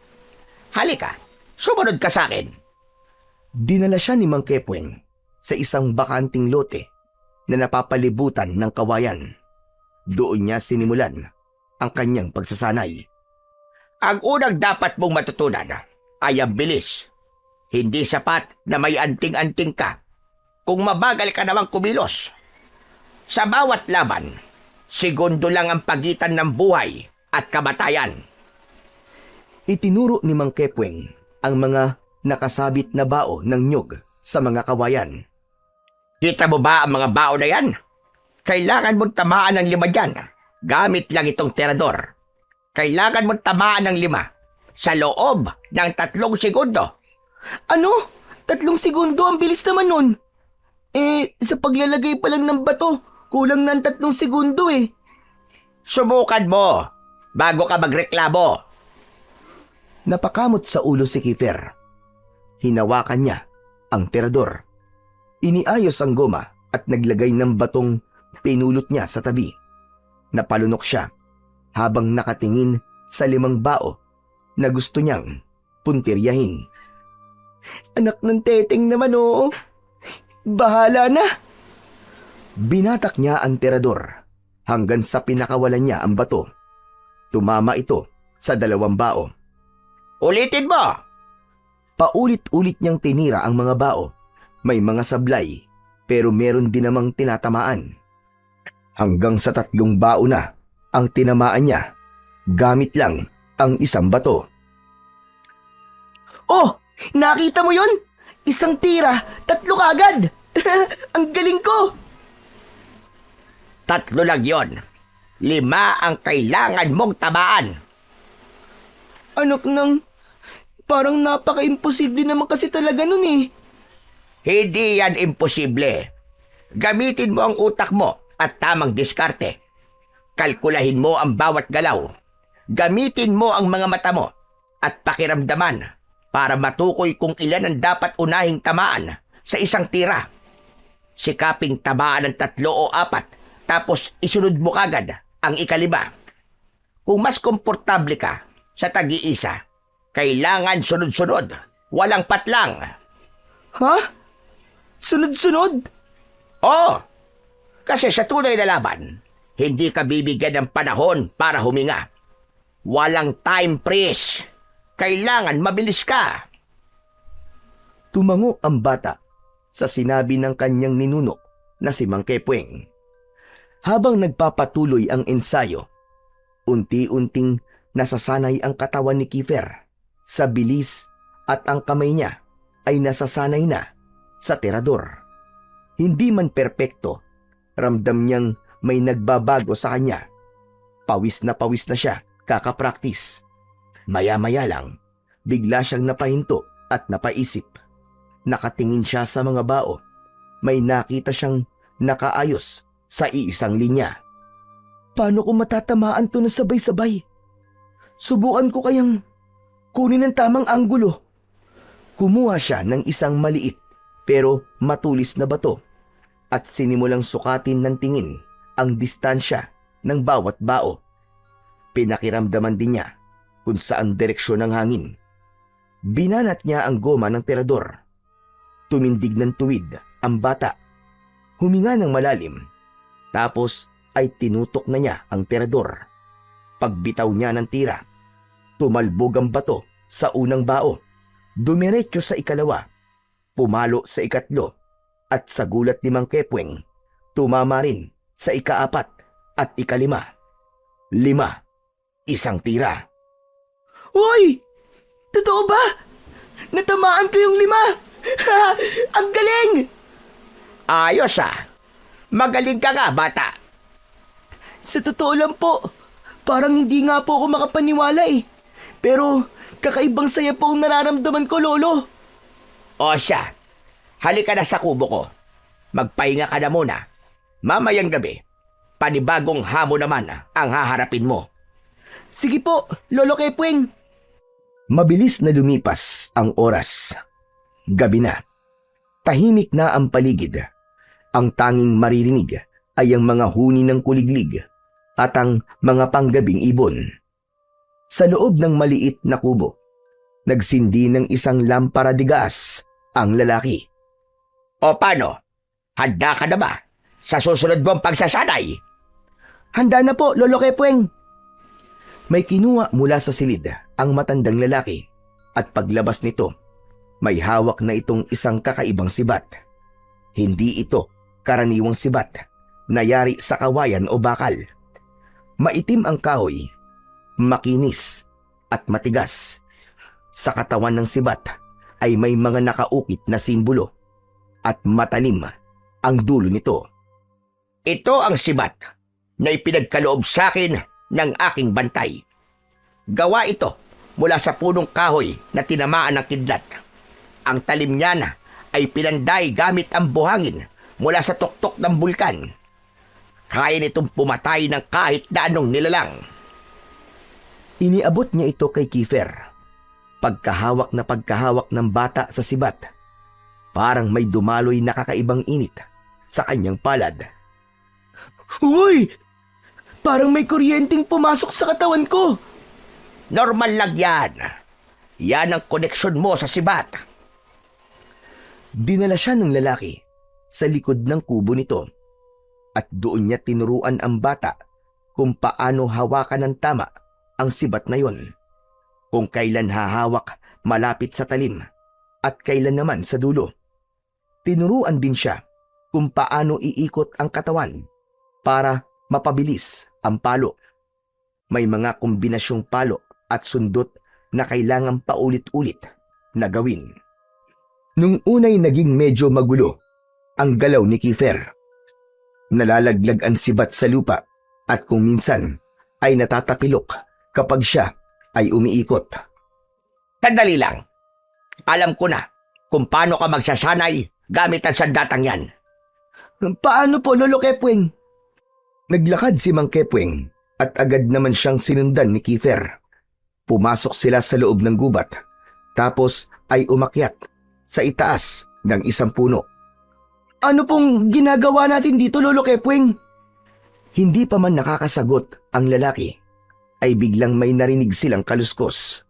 Halika, sumunod ka sa akin.
Dinala siya ni Mang Kepweng sa isang bakanting lote na napapalibutan ng kawayan. Doon niya sinimulan ang kanyang pagsasanay.
Ang unang dapat mong matutunan ay ang bilis. Hindi sapat na may anting-anting ka kung mabagal ka namang kumilos. Sa bawat laban, segundo lang ang pagitan ng buhay at kamatayan.
Itinuro ni Mang Kepweng ang mga nakasabit na bao ng nyog sa mga kawayan.
Kita mo ba ang mga bao na yan? Kailangan mong tamaan ng 5 dyan. Gamit lang itong tirador. Kailangan mong tamaan ng 5 sa loob ng 3 segundo.
Ano? 3 segundo? Ang bilis naman nun. Sa paglalagay pa lang ng bato, kulang na ang 3 segundo eh.
Subukan mo bago ka magreklamo.
Napakamot sa ulo si Kiefer. Hinawakan niya ang tirador. Iniayos ang goma at naglagay ng batong pinulot niya sa tabi. Napalunok siya habang nakatingin sa 5 bao na gusto niyang puntiryahin.
Anak ng teteng naman oo. Bahala na.
Binatak niya ang tirador hanggang sa pinakawalan niya ang bato. Tumama ito sa 2 bao.
Ulitin mo!
Paulit-ulit niyang tinira ang mga bao. May mga sablay, pero meron din namang tinatamaan. Hanggang sa 3 bao na ang tinamaan niya, gamit lang ang 1 bato.
Oh! Nakita mo yun? 1 tira, 3 kagad. Ang galing ko!
3 lang yon. 5 ang kailangan mong tamaan.
Anak ng... Parang napaka-imposible naman kasi talaga nun eh.
Hindi yan imposible. Gamitin mo ang utak mo at tamang diskarte. Kalkulahin mo ang bawat galaw. Gamitin mo ang mga mata mo at pakiramdaman para matukoy kung ilan ang dapat unahing tamaan sa 1 tira. Sikaping tamaan ng 3 o 4 tapos isunod mo kagad ang 5. Kung mas komportable ka sa tag-iisa, kailangan sunod-sunod, walang patlang.
Ha? Sunod-sunod?
Oo, kasi sa tunay na laban, hindi ka bibigyan ng panahon para huminga. Walang time freeze. Kailangan mabilis ka.
Tumango ang bata sa sinabi ng kanyang ninuno na si Mang Kepweng. Habang nagpapatuloy ang ensayo, unti-unting nasasanay ang katawan ni Kiefer sa bilis at ang kamay niya ay nasasanay na sa tirador. Hindi man perpekto, ramdam niyang may nagbabago sa kanya. Pawis na siya kakapraktis. Maya-maya lang, bigla siyang napahinto at napaisip. Nakatingin siya sa mga bao. May nakita siyang nakaayos sa iisang linya.
Paano ko matatamaan to na sabay-sabay? Subukan ko kayang kunin ang tamang anggulo.
Kumuha siya ng isang maliit pero matulis na bato at sinimulang sukatin ng tingin ang distansya ng bawat bao. Pinakiramdaman din niya kung saan direksyon ng hangin. Binanat niya ang goma ng tirador. Tumindig ng tuwid ang bata. Huminga ng malalim. Tapos ay tinutok na niya ang tirador. Pagbitaw niya ng tira, Tumalbog ang bato sa unang bao, dumiretso sa ikalawa, pumalo sa ikatlo, at sa gulat ni Mang Kepweng, tumama rin sa ikaapat at ikalima. 5, isang tira.
Hoy! Totoo ba? Natamaan ko yung 5! Ang galing!
Ayos ah! Magaling ka nga, bata!
Sa totoo lang po, parang hindi nga po ako makapaniwala eh. Pero kakaibang saya po ang nararamdaman ko, Lolo.
O siya, halika na sa kubo ko. Magpahinga ka na muna. Mamayang gabi, panibagong hamon naman ang haharapin mo.
Sige po, Lolo Kepweng.
Mabilis na lumipas ang oras. Gabi na. Tahimik na ang paligid. Ang tanging maririnig ay ang mga huni ng kuliglig at ang mga panggabing ibon. Sa loob ng maliit na kubo, nagsindi ng isang lampara de gas ang lalaki.
O paano? Handa ka na ba sa susunod mong pagsasanay?
Handa na po, Lolo Kepweng.
May kinuha mula sa silid ang matandang lalaki at paglabas nito, may hawak na itong isang kakaibang sibat. Hindi ito karaniwang sibat na yari sa kawayan o bakal. Maitim ang kahoy, makinis at matigas. Sa katawan ng sibat ay may mga nakaukit na simbolo at matalim ang dulo nito.
Ito ang sibat na ipinagkaloob sa akin ng aking bantay. Gawa ito mula sa punong kahoy na tinamaan ng kidlat. Ang talim niyan ay pinanday gamit ang buhangin mula sa tuktok ng bulkan. Kaya nitong pumatay ng kahit na anong nilalang.
Iniabot niya ito kay Kiefer. Pagkahawak ng bata sa sibat, parang may dumaloy na kakaibang init sa kanyang palad.
Uy! Parang may kuryenteng pumasok sa katawan ko.
Normal lang yan. Yan ang koneksyon mo sa sibat.
Dinala siya ng lalaki sa likod ng kubo nito at doon niya tinuruan ang bata kung paano hawakan ng tama ang sibat na yon. Kung kailan hahawak malapit sa talim at kailan naman sa dulo. Tinuruan din siya kung paano iikot ang katawan para mapabilis ang palo. May mga kombinasyong palo at sundot na kailangang paulit-ulit na gawin. Nung unay naging medyo magulo ang galaw ni Kiefer. Nalalaglag ang sibat sa lupa at kung minsan ay natatapilok kapag siya ay umiikot.
Sandali lang. Alam ko na kung paano ka magsasanay gamit ang sandatang yan.
Paano po, Lolo Kepweng?
Naglakad si Mang Kepweng at agad naman siyang sinundan ni Kiefer. Pumasok sila sa loob ng gubat tapos ay umakyat sa itaas ng isang puno.
Ano pong ginagawa natin dito, Lolo Kepweng?
Hindi pa man nakakasagot ang lalaki, ay biglang may narinig silang kaluskos.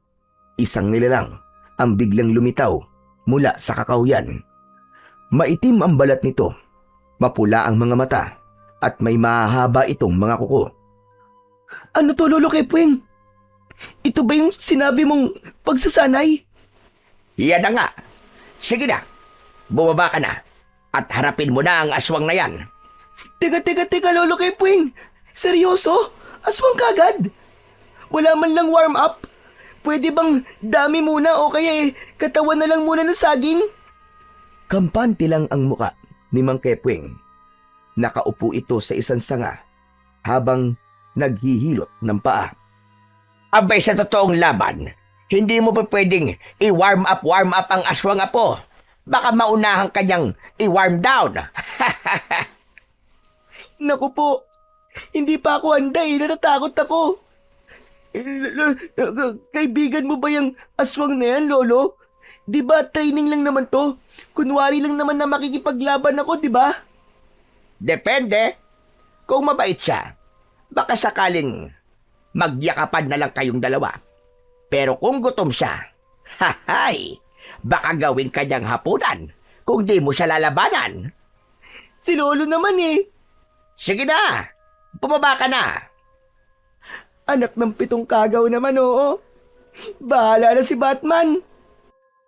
Isang nilalang ang biglang lumitaw mula sa kakawyan. Maitim ang balat nito, mapula ang mga mata, at may mahahaba itong mga kuko.
Ano to, Lolo Kepweng? Ito ba yung sinabi mong pagsasanay?
Yan na nga. Sige na. Bumaba ka na. At harapin mo na ang aswang na yan.
Teka, Lolo Kepweng. Seryoso? Aswang kagad? Wala man lang warm up? Pwede bang dami muna o kaya katawan na lang muna ng saging?
Kampante lang ang muka ni Mang Kepweng. Nakaupo ito sa isang sanga habang naghihilot ng paa.
Abay sa totoong laban, hindi mo pa pwedeng i-warm up ang aswang apo. Baka maunahan kanyang i-warm down.
Naku po, hindi pa ako handa natatakot ako. Kaibigan mo ba yung aswang na yan, Lolo? Di ba training lang naman to? Kunwari lang naman na makikipaglaban ako, di ba?
Depende. Kung mabait siya, baka sakaling magyakapan na lang kayong dalawa. Pero kung gutom siya, baka gawin kanyang hapunan kung di mo siya lalabanan.
Si Lolo naman
Sige na, bumaba ka na.
Anak ng 7 kagaw naman, oo. Bahala na si Batman.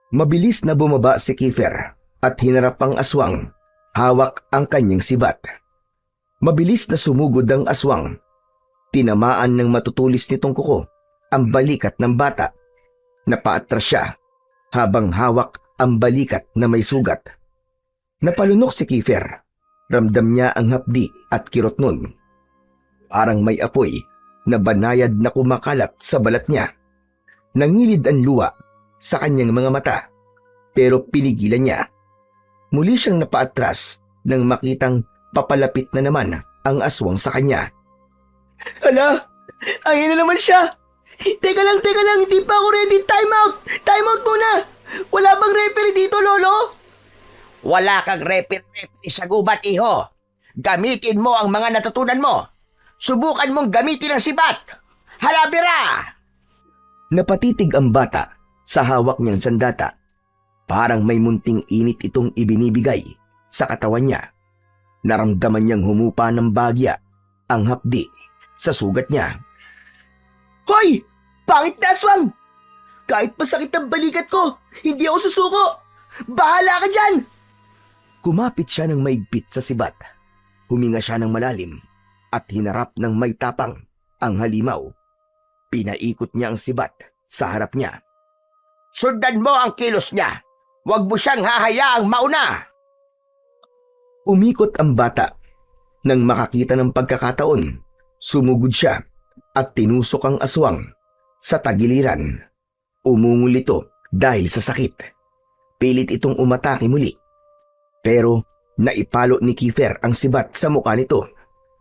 Mabilis na bumaba si Kiefer at hinarap ang aswang. Hawak ang kanyang sibat. Mabilis na sumugod ang aswang. Tinamaan ng matutulis nitong kuko ang balikat ng bata. Napaatras siya habang hawak ang balikat na may sugat. Napalunok si Kiefer. Ramdam niya ang hapdi at kirot nun. Parang may apoy na banayad na kumakalat sa balat niya. Nangilid ang luha sa kanyang mga mata pero pinigilan niya. Muli siyang napaatras nang makitang papalapit na naman ang aswang sa kanya.
Hala, ayun na naman siya. Teka lang, hindi pa ako ready. Time out muna. Wala bang referee dito, Lolo?
Wala kang referee sa gubat, iho. Gamitin mo ang mga natutunan mo. Subukan mong gamitin ang sibat. Halabira!
Napatitig ang bata sa hawak niyang sandata. Parang may munting init itong ibinibigay sa katawan niya. Naramdaman niyang humupa ng bagya ang hapdi sa sugat niya.
Hoy! Pangit na aswang! Kahit masakit ang balikat ko, hindi ako susuko! Bahala ka dyan!
Kumapit siya ng maigpit sa sibat. Huminga siya ng malalim at hinarap ng may tapang ang halimaw. Pinaikot niya ang sibat sa harap niya.
Sundan mo ang kilos niya. Huwag mo siyang hahayaang mauna.
Umikot ang bata. Nang makakita ng pagkakataon, sumugod siya at tinusok ang aswang sa tagiliran. Umungol ito dahil sa sakit. Pilit itong umatake muli. Pero naipalo ni Kiefer ang sibat sa mukha nito.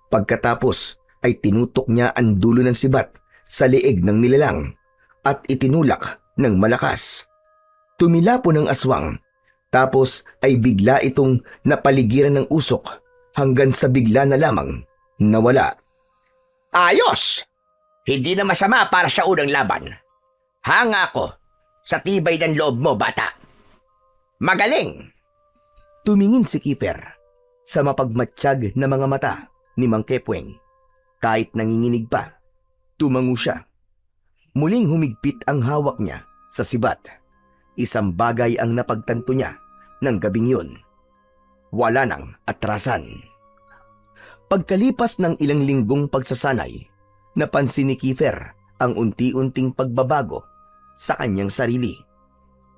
Pagkatapos ay tinutok niya ang dulo ng sibat sa leeg ng nilalang at itinulak ng malakas. Tumilapo ng aswang, tapos ay bigla itong napaligiran ng usok hanggang sa bigla na lamang nawala.
Ayos! Hindi na masama para sa unang laban. Hanga ako sa tibay ng loob mo, bata. Magaling!
Tumingin si Kiefer sa mapagmatsyag na mga mata ni Mang Kepweng. Kahit nanginginig pa, tumango siya. Muling humigpit ang hawak niya sa sibat. Isang bagay ang napagtanto niya ng gabing yun. Wala nang atrasan. Pagkalipas ng ilang linggong pagsasanay, napansin ni Kiefer ang unti-unting pagbabago sa kanyang sarili.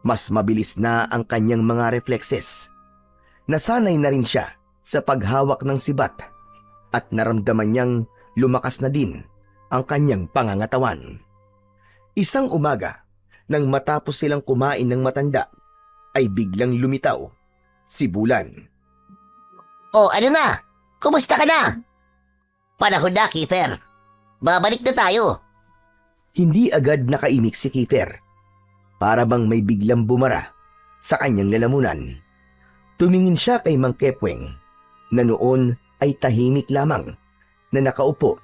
Mas mabilis na ang kanyang mga reflekses. Nasanay na rin siya sa paghawak ng sibat at naramdaman niyang lumakas na din ang kanyang pangangatawan. Isang umaga, nang matapos silang kumain ng matanda, ay biglang lumitaw si Bulan.
O ano na? Kumusta ka na? Panahon na, Kiefer. Babalik na tayo.
Hindi agad nakaimik si Kiefer. Para bang may biglang bumara sa kanyang lalamunan. Tumingin siya kay Mang Kepweng na noon ay tahimik lamang na nakaupo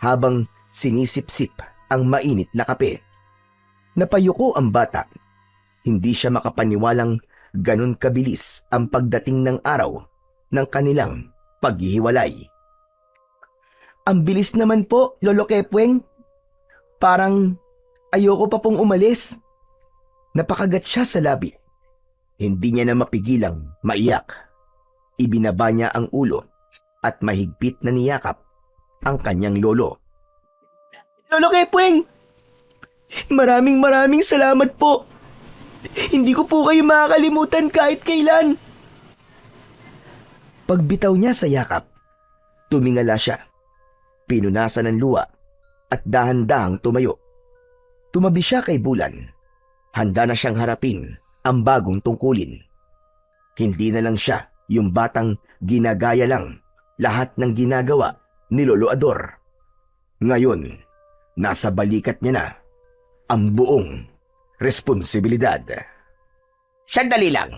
habang sinisip-sip ang mainit na kape. Napayuko ang bata. Hindi siya makapaniwalang ganun kabilis ang pagdating ng araw ng kanilang paghihiwalay.
Ang bilis naman po, Lolo Kepweng. Parang ayoko pa pong umalis.
Napakagat siya sa labi. Hindi niya na mapigilang maiyak. Ibinaba niya ang ulo at mahigpit na niyakap ang kanyang lolo.
Lolo Kepweng! Maraming salamat po. Hindi ko po kayo makakalimutan kahit kailan.
Pagbitaw niya sa yakap, tumingala siya. Pinunasan ng luha at dahan-dahang tumayo. Tumabi siya kay Bulan. Handa na siyang harapin ang bagong tungkulin. Hindi na lang siya yung batang ginagaya lang lahat ng ginagawa ni Lolo Ador. Ngayon, nasa balikat niya na ang buong responsibilidad.
Sandali lang.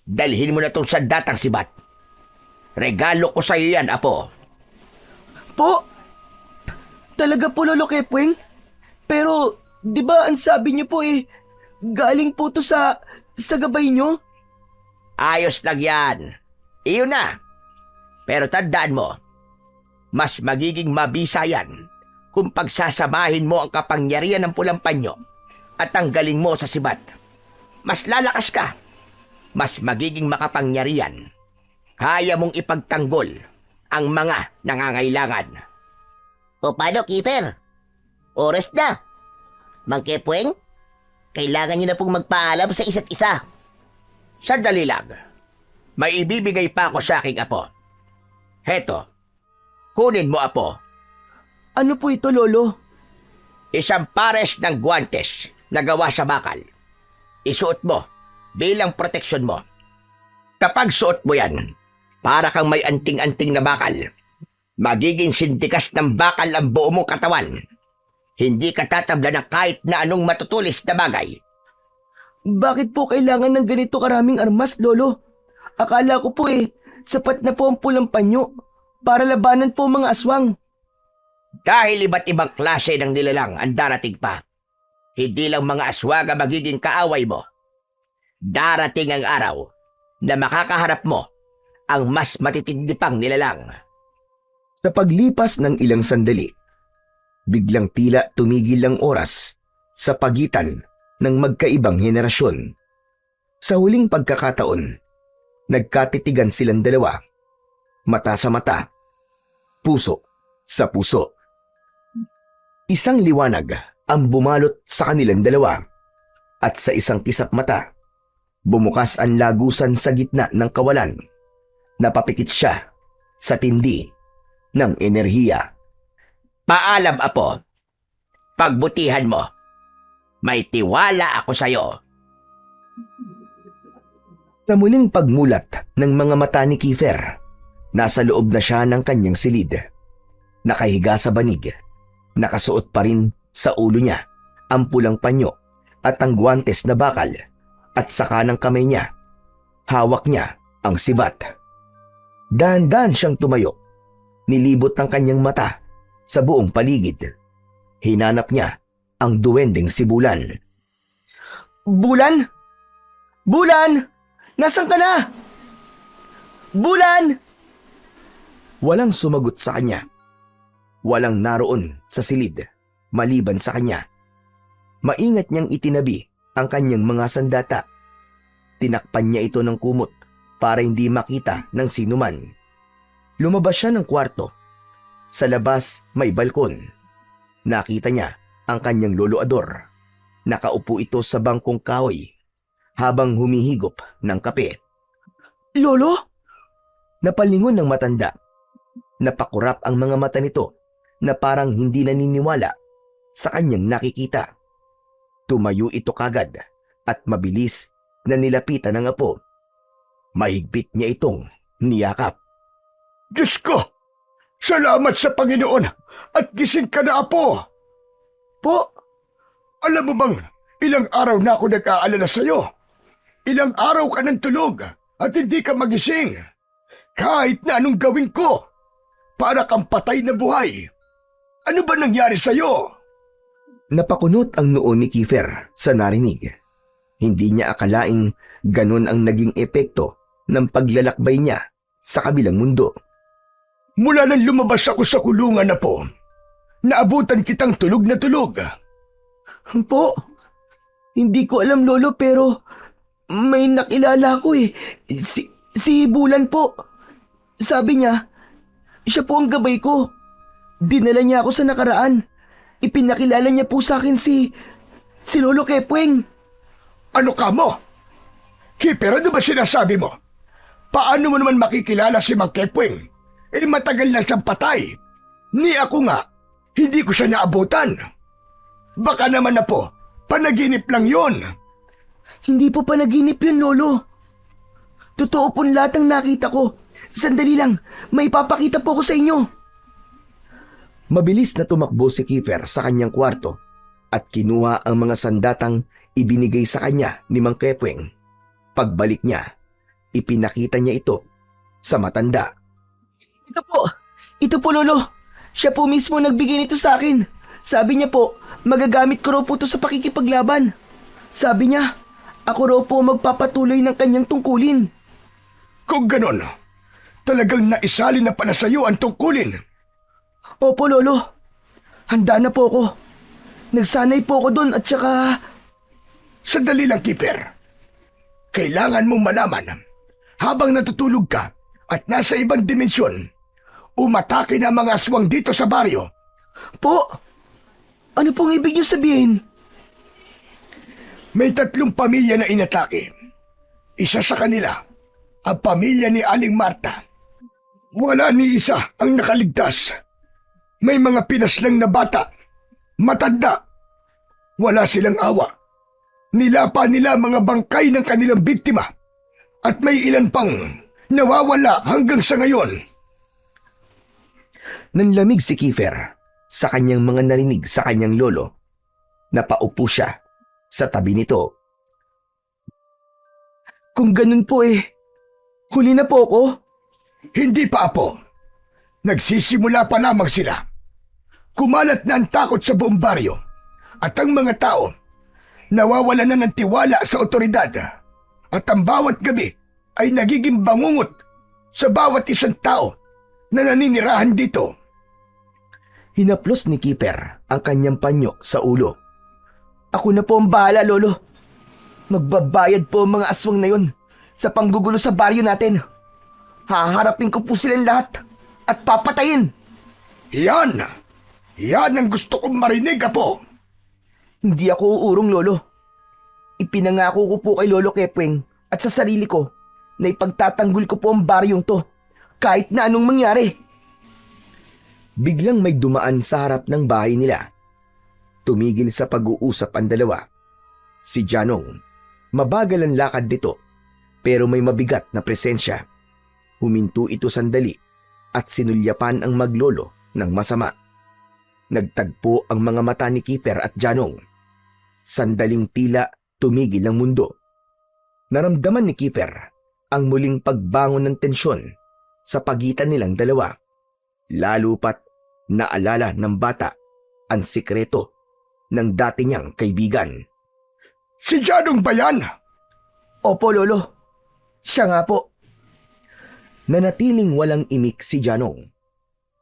Dalhin mo na tong sandatang sibat. Regalo ko sa iyo yan, apo.
Po? Talaga po, Lolo Kepweng? Pero, di ba ang sabi niyo po galing po to sa gabay niyo?
Ayos lang yan. Iyon na. Pero tandaan mo, mas magiging mabisa yan kung pagsasamahin mo ang kapangyarihan ng pulang panyo at ang galing mo sa sibat. Mas lalakas ka. Mas magiging makapangyarihan. Kaya mong ipagtanggol ang mga nangangailangan.
O paano, Kiefer? Oras na. Mang Kepweng, kailangan niyo na pong magpaalam sa isa't isa.
Sandali lang. May ibibigay pa ako sa aking apo. Heto, kunin mo, apo.
Ano po ito, Lolo?
Isang pares ng guwantes na gawa sa bakal. Isuot mo bilang proteksyon mo. Kapag suot mo yan, para kang may anting-anting na bakal. Magiging sintikas ng bakal ang buo mong katawan. Hindi ka tatabla ng kahit na anong matutulis na bagay.
Bakit po kailangan ng ganito karaming armas, Lolo? Akala ko po sapat na po ang pulang panyo para labanan po mga aswang.
Dahil iba't ibang klase ng nilalang ang darating pa. Hindi lang mga aswang ang magiging kaaway mo. Darating ang araw na makakaharap mo ang mas matitindi pang nilalang.
Sa paglipas ng ilang sandali, biglang tila tumigil ang oras sa pagitan ng magkaibang henerasyon. Sa huling pagkakataon, nagkatitigan silang dalawa, mata sa mata, puso sa puso. Isang liwanag ang bumalot sa kanilang dalawa at sa isang kisap mata, bumukas ang lagusan sa gitna ng kawalan. Napapikit siya sa tindi ng enerhiya.
Paalam, apo. Pagbutihan mo. May tiwala ako sa'yo.
Sa muling pagmulat ng mga mata ni Kiefer, nasa loob na siya ng kanyang silid. Nakahiga sa banig, nakasuot pa rin sa ulo niya ang pulang panyo at ang guwantes na bakal, at sa kanang kamay niya, hawak niya ang sibat. Dahan-dahan siyang tumayo, nilibot ang kanyang mata sa buong paligid. Hinanap niya ang duwendeng si Bulan.
Bulan? Bulan! Nasaan ka na? Bulan!
Walang sumagot sa kanya. Walang naroon sa silid maliban sa kanya. Maingat niyang itinabi ang kanyang mga sandata. Tinakpan niya ito ng kumot para hindi makita ng sinuman. Lumabas siya ng kwarto. Sa labas may balkon. Nakita niya ang kanyang lolo Ador. Nakaupo ito sa bangkong kahoy habang humihigop ng kape.
Lolo?
Napalingon ng matanda. Napakurap ang mga mata nito na parang hindi naniniwala sa kanyang nakikita. Tumayo ito kagad at mabilis na nilapitan ng apo. Mahigpit niya itong niyakap.
Diyos ko! Salamat sa Panginoon at gising ka na, apo!
Po?
Alam mo bang ilang araw na ako nag-aalala sa'yo? Ilang araw ka ng tulog at hindi ka magising. Kahit na anong gawin ko, para kang patay na buhay. Ano ba nangyari sa'yo?
Napakunot ang noo ni Kiefer sa narinig. Hindi niya akalaing ganun ang naging epekto ng paglalakbay niya sa kabilang mundo.
Mula nang lumabas ako sa kulungan na po, naabutan kitang tulog na tulog.
Po? Hindi ko alam, Lolo, pero may nakilala ko Si Bulan po. Sabi niya, siya po ang gabay ko. Dinala niya ako sa nakaraan. Ipinakilala niya po sa akin si Lolo Kepweng.
Ano ka mo? Kiefer, ano ba sinasabi mo? Paano mo naman makikilala si Mang Kepweng? Matagal na siyang patay. Ni ako nga, hindi ko siya naabutan. Baka naman na po, panaginip lang yon.
Hindi po panaginip yun, Lolo. Totoo po lahat ang nakita ko. Sandali lang, may papakita po ko sa inyo.
Mabilis na tumakbo si Kiefer sa kanyang kwarto at kinuha ang mga sandatang ibinigay sa kanya ni Mang Kepweng. Pagbalik niya, ipinakita niya ito sa matanda.
Ito po, Lolo. Siya po mismo nagbigay nito sa akin. Sabi niya po, magagamit ko raw po ito sa pakikipaglaban. Sabi niya, ako raw po magpapatuloy ng kanyang tungkulin.
Kung ganon, talagang naisali na pala sa'yo ang tungkulin.
Opo, Lolo. Handa na po ako. Nagsanay po ako doon at saka...
Sandali lang, Keeper. Kailangan mong malaman, habang natutulog ka at nasa ibang dimensyon, umatake na mga aswang dito sa baryo.
Po, ano pong ibig niyo sabihin?
May 3 pamilya na inatake. Isa sa kanila, ang pamilya ni Aling Marta. Wala ni isa ang nakaligtas. May mga pinaslang na bata, matanda. Wala silang awa. Nilapa nila mga bangkay ng kanilang biktima. At may ilan pang nawawala hanggang sa ngayon.
Nanlamig si Kiefer sa kanyang mga narinig sa kanyang lolo. Napaupo siya sa tabi nito.
Kung ganun po huli na po ako.
Hindi pa, Apo. Nagsisimula pa lamang sila. Kumalat na ang takot sa buong baryo. At ang mga tao, nawawala na ng tiwala sa otoridad. At ang bawat gabi ay nagiging bangungot sa bawat isang tao na naninirahan dito.
Hinaplos ni Kiefer ang kanyang panyo sa ulo.
Ako na po ang bahala, Lolo. Magbabayad po ang mga aswang na yun sa panggugulo sa baryo natin. Haharapin ko po silang lahat at papatayin.
Yan! Yan ang gusto kong marinig, Apo.
Hindi ako uurong, Lolo. Ipinangako ko po kay Lolo Kepweng at sa sarili ko na ipagtatanggol ko po ang baryong to kahit na anong mangyari.
Biglang may dumaan sa harap ng bahay nila. Tumigil sa pag-uusap ang dalawa. Si Janong, mabagal ang lakad nito pero may mabigat na presensya. Huminto ito sandali at sinulyapan ang maglolo ng masama. Nagtagpo ang mga mata ni Kiefer at Janong. Sandaling tila tumigil ang mundo. Naramdaman ni Kiefer ang muling pagbangon ng tensyon sa pagitan nilang dalawa. Lalo pat naalala ng bata ang sikreto ng dati niyang kaibigan.
Si Janong ba yan?
Opo, Lolo. Siya nga po.
Nanatiling walang imik si Janong.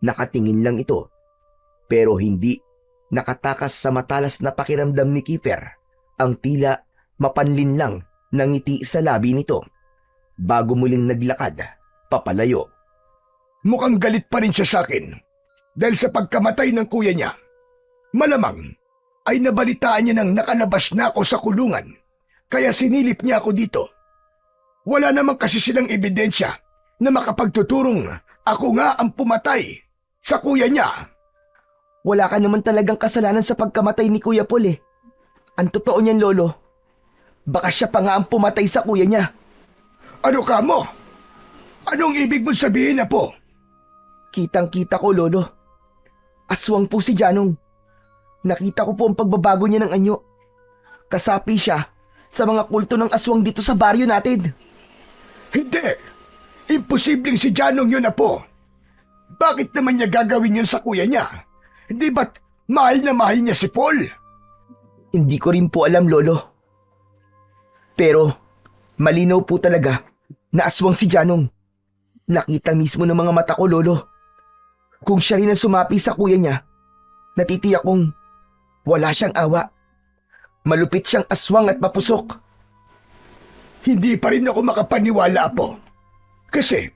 Nakatingin lang ito, pero hindi nakatakas sa matalas na pakiramdam ni Kiefer ang tila mapanlin lang ng ngiti sa labi nito bago muling naglakad papalayo.
Mukhang galit pa rin siya sa akin dahil sa pagkamatay ng kuya niya. Malamang ay nabalitaan niya nang nakalabas na ako sa kulungan kaya sinilip niya ako dito. Wala naman kasi silang ebidensya na makapagtuturong ako nga ang pumatay sa kuya niya.
Wala ka naman talagang kasalanan sa pagkamatay ni Kuya Paul. Ang totoo niyan, Lolo, baka siya pa nga ang pumatay sa kuya niya.
Ano ka mo? Anong ibig mong sabihin, Apo?
Kitang-kita ko, Lolo. Aswang po si Janong. Nakita ko po ang pagbabago niya ng anyo. Kasapi siya sa mga kulto ng aswang dito sa baryo natin.
Hindi! Imposibleng si Janong yun, Apo. Bakit naman niya gagawin yun sa kuya niya? Di ba't mahal na mahal niya si Paul?
Hindi ko rin po alam, Lolo. Pero malinaw po talaga na aswang si Janong. Nakita mismo ng mga mata ko, Lolo. Kung siya rin ang sumapi sa kuya niya, natitiyak kong wala siyang awa. Malupit siyang aswang at mapusok.
Hindi pa rin ako makapaniwala, Apo. Kasi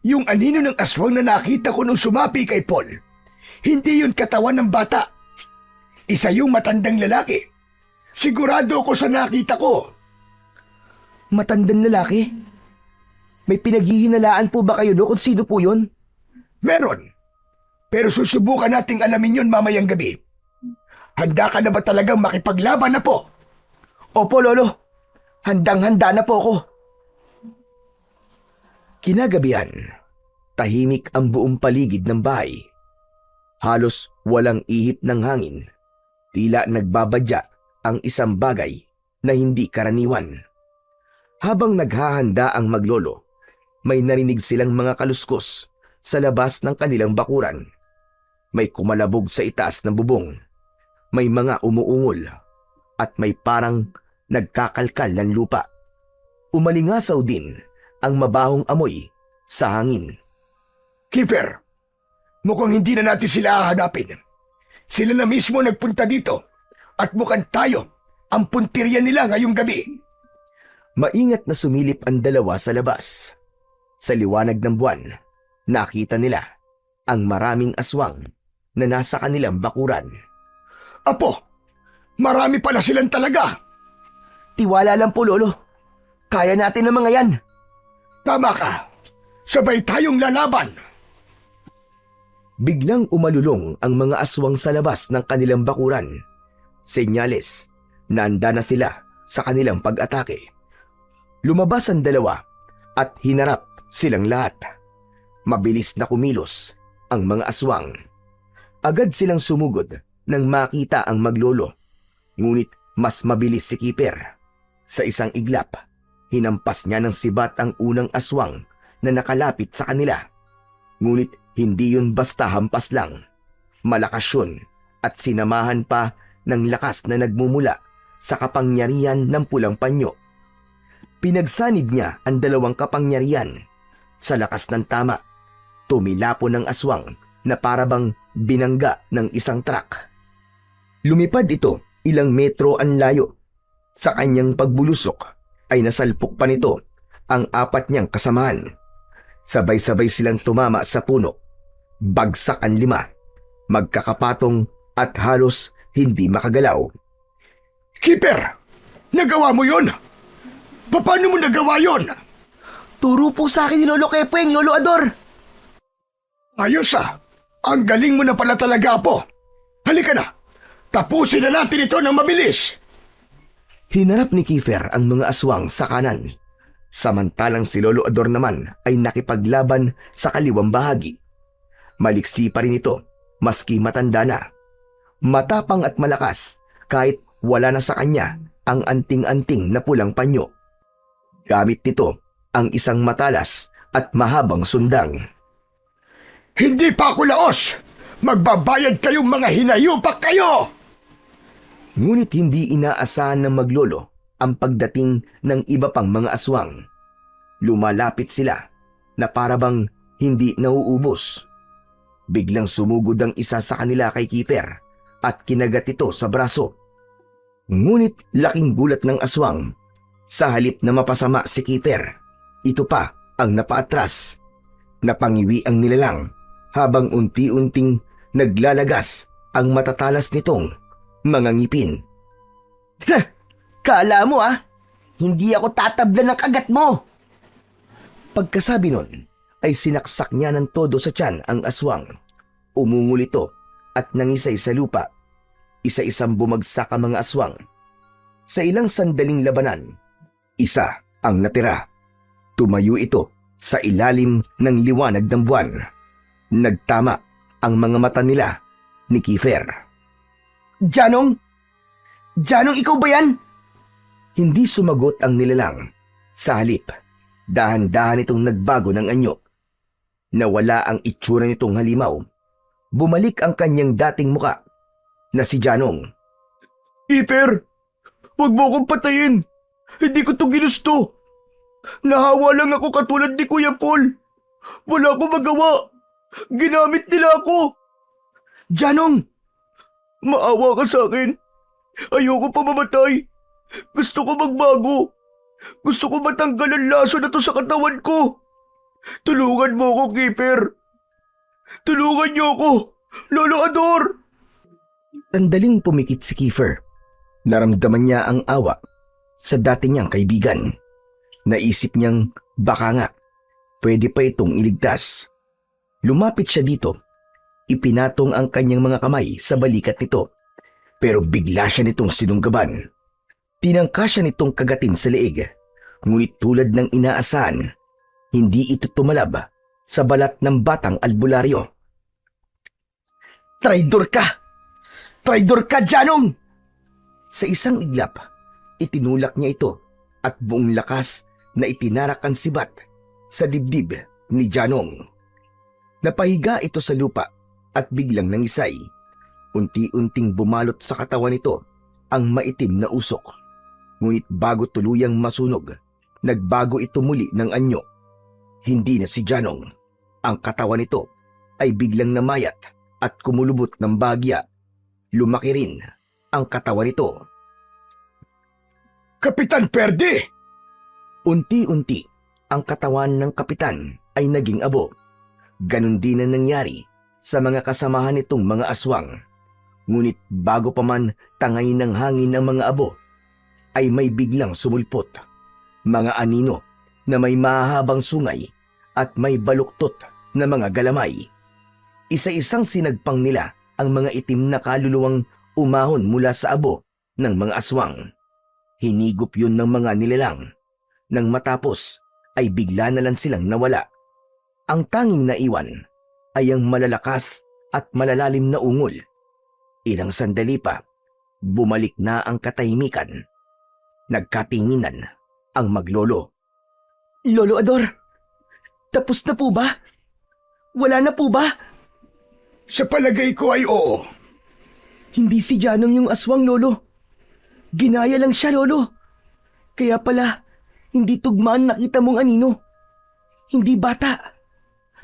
yung anino ng aswang na nakita ko nung sumapi kay Paul, hindi yun katawan ng bata. Isa yung matandang lalaki. Sigurado ko sa nakita ko.
Matandang lalaki? May pinaghihinalaan po ba kayo kung sino po yun?
Meron. Pero susubukan nating alamin yun mamayang gabi. Handa ka na ba talagang makipaglaban, na po?
Opo, Lolo. Handang-handa na po ako.
Kinagabihan, tahimik ang buong paligid ng bahay. Halos walang ihip ng hangin. Tila nagbabadya ang isang bagay na hindi karaniwan. Habang naghahanda ang maglolo, may narinig silang mga kaluskos sa labas ng kanilang bakuran. May kumalabog sa itaas ng bubong. May mga umuungol at may parang nagkakalkal ng lupa. Umalingasaw din ang mabahong amoy sa hangin.
Kiefer, mukhang hindi na natin sila hahanapin. Sila na mismo nagpunta dito at mukhang tayo ang puntirya nila ngayong gabi.
Maingat na sumilip ang dalawa sa labas. Sa liwanag ng buwan, nakita nila ang maraming aswang na nasa kanilang bakuran.
Apo, marami pala silang talaga.
Tiwala lang po, Lolo. Kaya natin ang mga yan.
Tama ka. Sabay tayong lalaban.
Biglang umalulong ang mga aswang sa labas ng kanilang bakuran. Senyales na handa na sila sa kanilang pag-atake. Lumabas ang dalawa at hinarap silang lahat. Mabilis na kumilos ang mga aswang. Agad silang sumugod nang makita ang maglolo. Ngunit mas mabilis si Keeper. Sa isang iglap, hinampas niya ng sibat ang unang aswang na nakalapit sa kanila. Ngunit hindi yun basta hampas lang. Malakas yun at sinamahan pa ng lakas na nagmumula sa kapangyarihan ng pulang panyo. Pinagsanib niya ang dalawang kapangyarihan. Sa lakas ng tama, tumilapo ng aswang na parabang binangga ng isang truck. Lumipad ito ilang metro ang layo. Sa kanyang pagbulusok ay nasalpok pa nito ang apat niyang kasamahan. Sabay-sabay silang tumama sa puno. Bagsak ang lima, magkakapatong at halos hindi makagalaw.
Keeper, nagawa mo yon? Paano mo nagawa yon?
Turo po sa akin ni Lolo Kepeng, Lolo Ador.
Ayos ah. Ang galing mo na pala talaga, Apo. Halika na. Tapusin na natin ito ng mabilis.
Hinarap ni Kiefer ang mga aswang sa kanan. Samantalang si Lolo Ador naman ay nakipaglaban sa kaliwang bahagi. Maliksi pa rin ito, maski matanda na. Matapang at malakas kahit wala na sa kanya ang anting-anting na pulang panyo. Gamit nito ang isang matalas at mahabang sundang.
Hindi pa ako laos. Magbabayad kayong mga hinayupak kayo.
Ngunit hindi inaasahan ng maglolo ang pagdating ng iba pang mga aswang. Lumalapit sila na parabang hindi nauubos. Biglang sumugod ang isa sa kanila kay Keeper at kinagat ito sa braso. Ngunit laking gulat ng aswang. Sa halip na mapasama si Keeper, ito pa ang napaatras. Napangiwi ang nilalang habang unti-unting naglalagas ang matatalas nitong mga ngipin.
Kala mo hindi ako tatabla ng kagat mo.
Pagkasabi nun, ay sinaksak niya ng todo sa tiyan ang aswang. Umungol ito at nangisay sa lupa. Isa-isang bumagsak ang mga aswang. Sa ilang sandaling labanan, isa ang natira. Tumayo ito sa ilalim ng liwanag ng buwan. Nagtama ang mga mata nila ni Keefer.
Janong? Janong, ikaw ba yan?
Hindi sumagot ang nilalang. Sa halip, dahan-dahan itong nagbago ng anyo. Nawala ang itsura nitong halimaw. Bumalik ang kanyang dating muka na si Janong.
Keeper, huwag mo akong patayin. Hindi ko to ginusto. Nahawa lang ako katulad ni Kuya Paul. Wala akong magawa. Ginamit nila ako. Janong, maawa ka sa akin. Ayoko pa mamatay. Gusto ko magbago. Gusto ko matanggal ang laso na to sa katawan ko. Tulungan mo ako, Keeper. Tulungan niyo ako, Lolo Ador.
Sandaling pumikit si Keefer. Naramdaman niya ang awa sa dati niyang kaibigan. Naisip niyang baka nga pwede pa itong iligtas. Lumapit siya dito. Ipinatong ang kanyang mga kamay sa balikat nito. Pero bigla siya nitong sinunggaban. Tinangka siya nitong kagatin sa leeg. Ngunit tulad ng inaasahan, hindi ito tumalab sa balat ng batang albularyo.
Traidor ka! Traidor ka, Janong!
Sa isang iglap, itinulak niya ito at buong lakas na itinarak ang sibat sa dibdib ni Janong. Napahiga ito sa lupa at biglang nangisay. Unti-unting bumalot sa katawan nito ang maitim na usok. Ngunit bago tuluyang masunog, nagbago ito muli ng anyo. Hindi na si Janong. Ang katawan nito ay biglang namayat at kumulubot ng bagya. lumaki rin ang katawan nito.
Kapitan Perdi!
Unti-unti, ang katawan ng kapitan ay naging abo. Ganon din ang nangyari sa mga kasamahan nitong mga aswang. Ngunit bago pa man tangay ng hangin ng mga abo, ay may biglang sumulpot. Mga anino na may mahahabang sungay at may baluktot na mga galamay. Isa-isang sinagpang nila ang mga itim na kaluluwang umahon mula sa abo ng mga aswang. Hinigop yun ng mga nilalang. Nang matapos ay bigla na lang silang nawala. Ang tanging naiwan ay ang malalakas at malalalim na ungol. Ilang sandali pa, bumalik na ang katahimikan. Nagkatinginan ang maglolo.
Lolo Ador, tapos na po ba? Wala na po ba?
Sa palagay ko ay oo.
Hindi si Janong yung aswang, Lolo. Ginaya lang siya, Lolo. Kaya pala, hindi tugmaan nakita mong anino. Hindi bata.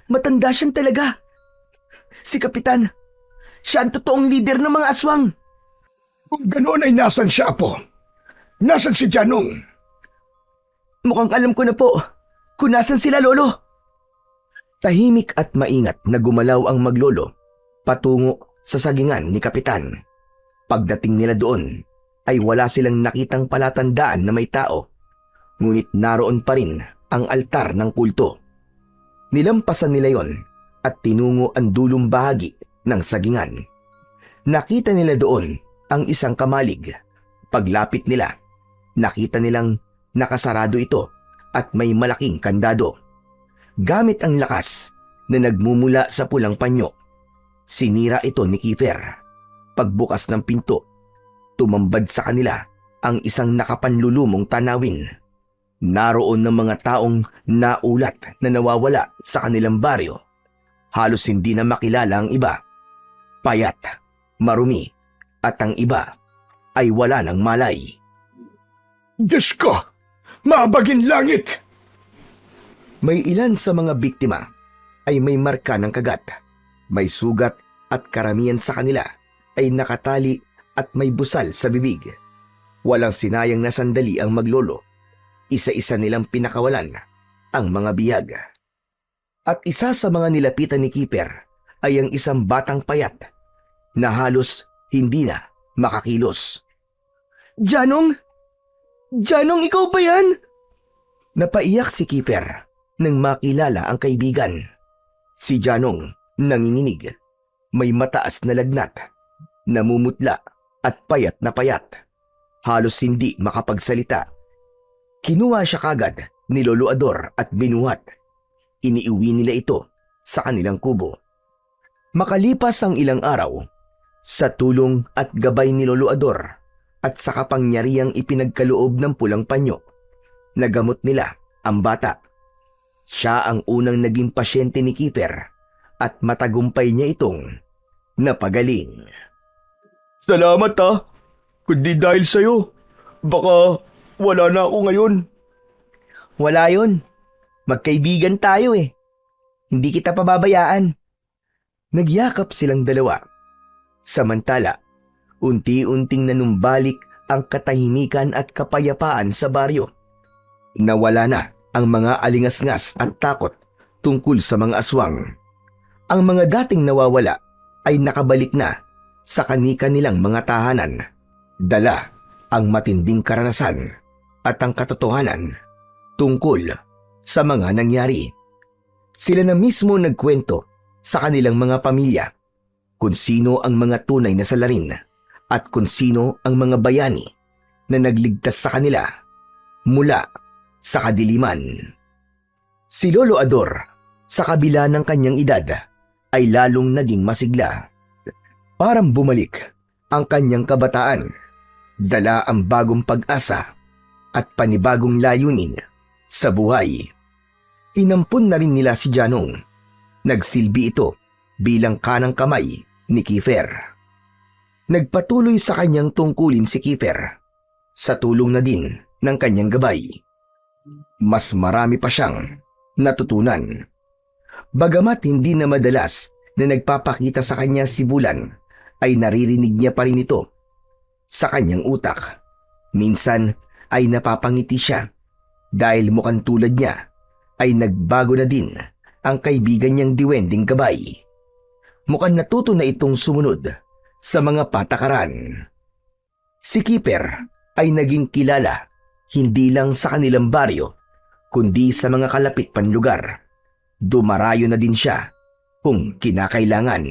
Matanda siyang talaga. Si Kapitan, siya ang totoong leader ng mga aswang.
Kung ganoon ay nasan siya, Apo? Nasan si Janong?
Mukhang alam ko na po kung nasan sila, Lolo.
Tahimik at maingat na gumalaw ang maglolo patungo sa sagingan ni Kapitan. Pagdating nila doon, ay wala silang nakitang palatandaan na may tao. Ngunit naroon pa rin ang altar ng kulto. Nilampasan nila yon at tinungo ang dulong bahagi ng sagingan. Nakita nila doon ang isang kamalig. Paglapit nila, nakita nilang nakasarado ito at may malaking kandado. Gamit ang lakas na nagmumula sa pulang panyo, sinira ito ni Kiefer. Pagbukas ng pinto, tumambad sa kanila ang isang nakapanlulumong tanawin. Naroon ng mga taong naulat na nawawala sa kanilang baryo. Halos hindi na makilala ang iba. Payat, marumi, at ang iba ay wala ng malay.
Diyos ko! Mabagin langit!
May ilan sa mga biktima ay may marka ng kagat. May sugat at karamihan sa kanila ay nakatali at may busal sa bibig. Walang sinayang na sandali ang maglolo. Isa-isa nilang pinakawalan ang mga biyag. At isa sa mga nilapitan ni Kiefer ay ang isang batang payat na halos hindi na makakilos.
Janong? Janong, ikaw ba yan?
Napaiyak si Kiefer nang makilala ang kaibigan. Si Janong nanginginig, may mataas na lagnat, namumutla at payat na payat. Halos hindi makapagsalita. Kinuha siya kagad ni Lolo Ador at binuhat. Iniuwi nila ito sa kanilang kubo. Makalipas ang ilang araw, sa tulong at gabay ni Lolo Ador at sa kapangyarihang ipinagkaloob ng pulang panyo, nagamot nila ang bata. Siya ang unang naging pasyente ni Kiefer at matagumpay niya itong napagaling.
Salamat kundi dahil sa'yo, baka wala na ako ngayon. Wala yun. Magkaibigan tayo eh. Hindi kita pababayaan.
Nagyakap silang dalawa. Samantala, unti-unting nanumbalik ang katahimikan at kapayapaan sa baryo. Nawala na ang mga alingasngas at takot tungkol sa mga aswang. Ang mga dating nawawala ay nakabalik na sa kani-kanilang mga tahanan. Dala ang matinding karanasan at ang katotohanan tungkol sa mga nangyari. Sila na mismo nagkwento sa kanilang mga pamilya kung sino ang mga tunay na salarin at kung sino ang mga bayani na nagligtas sa kanila mula sa kadiliman. Si Lolo Ador, sa kabila ng kanyang edad, ay lalong naging masigla. Parang bumalik ang kanyang kabataan. Dala ang bagong pag-asa at panibagong layunin sa buhay. Inampun na rin nila si Janong. Nagsilbi ito bilang kanang kamay ni Kiefer. Nagpatuloy sa kanyang tungkulin si Kiefer sa tulong na din ng kanyang gabay. Mas marami pa siyang natutunan. Bagamat hindi na madalas na nagpapakita sa kanya si Bulan ay naririnig niya pa rin ito sa kanyang utak. Minsan ay napapangiti siya dahil mukhang tulad niya ay nagbago na din ang kaibigan niyang diwending gabay. Mukhang natuto na itong sumunod sa mga patakaran. Si Keeper ay naging kilala hindi lang sa kanilang baryo kundi sa mga kalapit pang lugar. Dumarayo na din siya kung kinakailangan.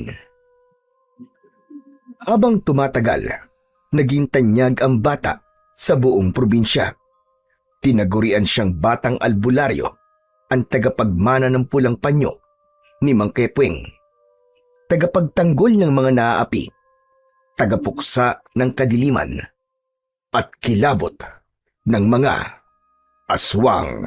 Habang tumatagal, naging tanyag ang bata sa buong probinsya. Tinagurian siyang batang albularyo, ang tagapagmana ng pulang panyo ni Mang Kepweng, tagapagtanggol ng mga naaapi, tagapuksa ng kadiliman, at kilabot ng mga aswang.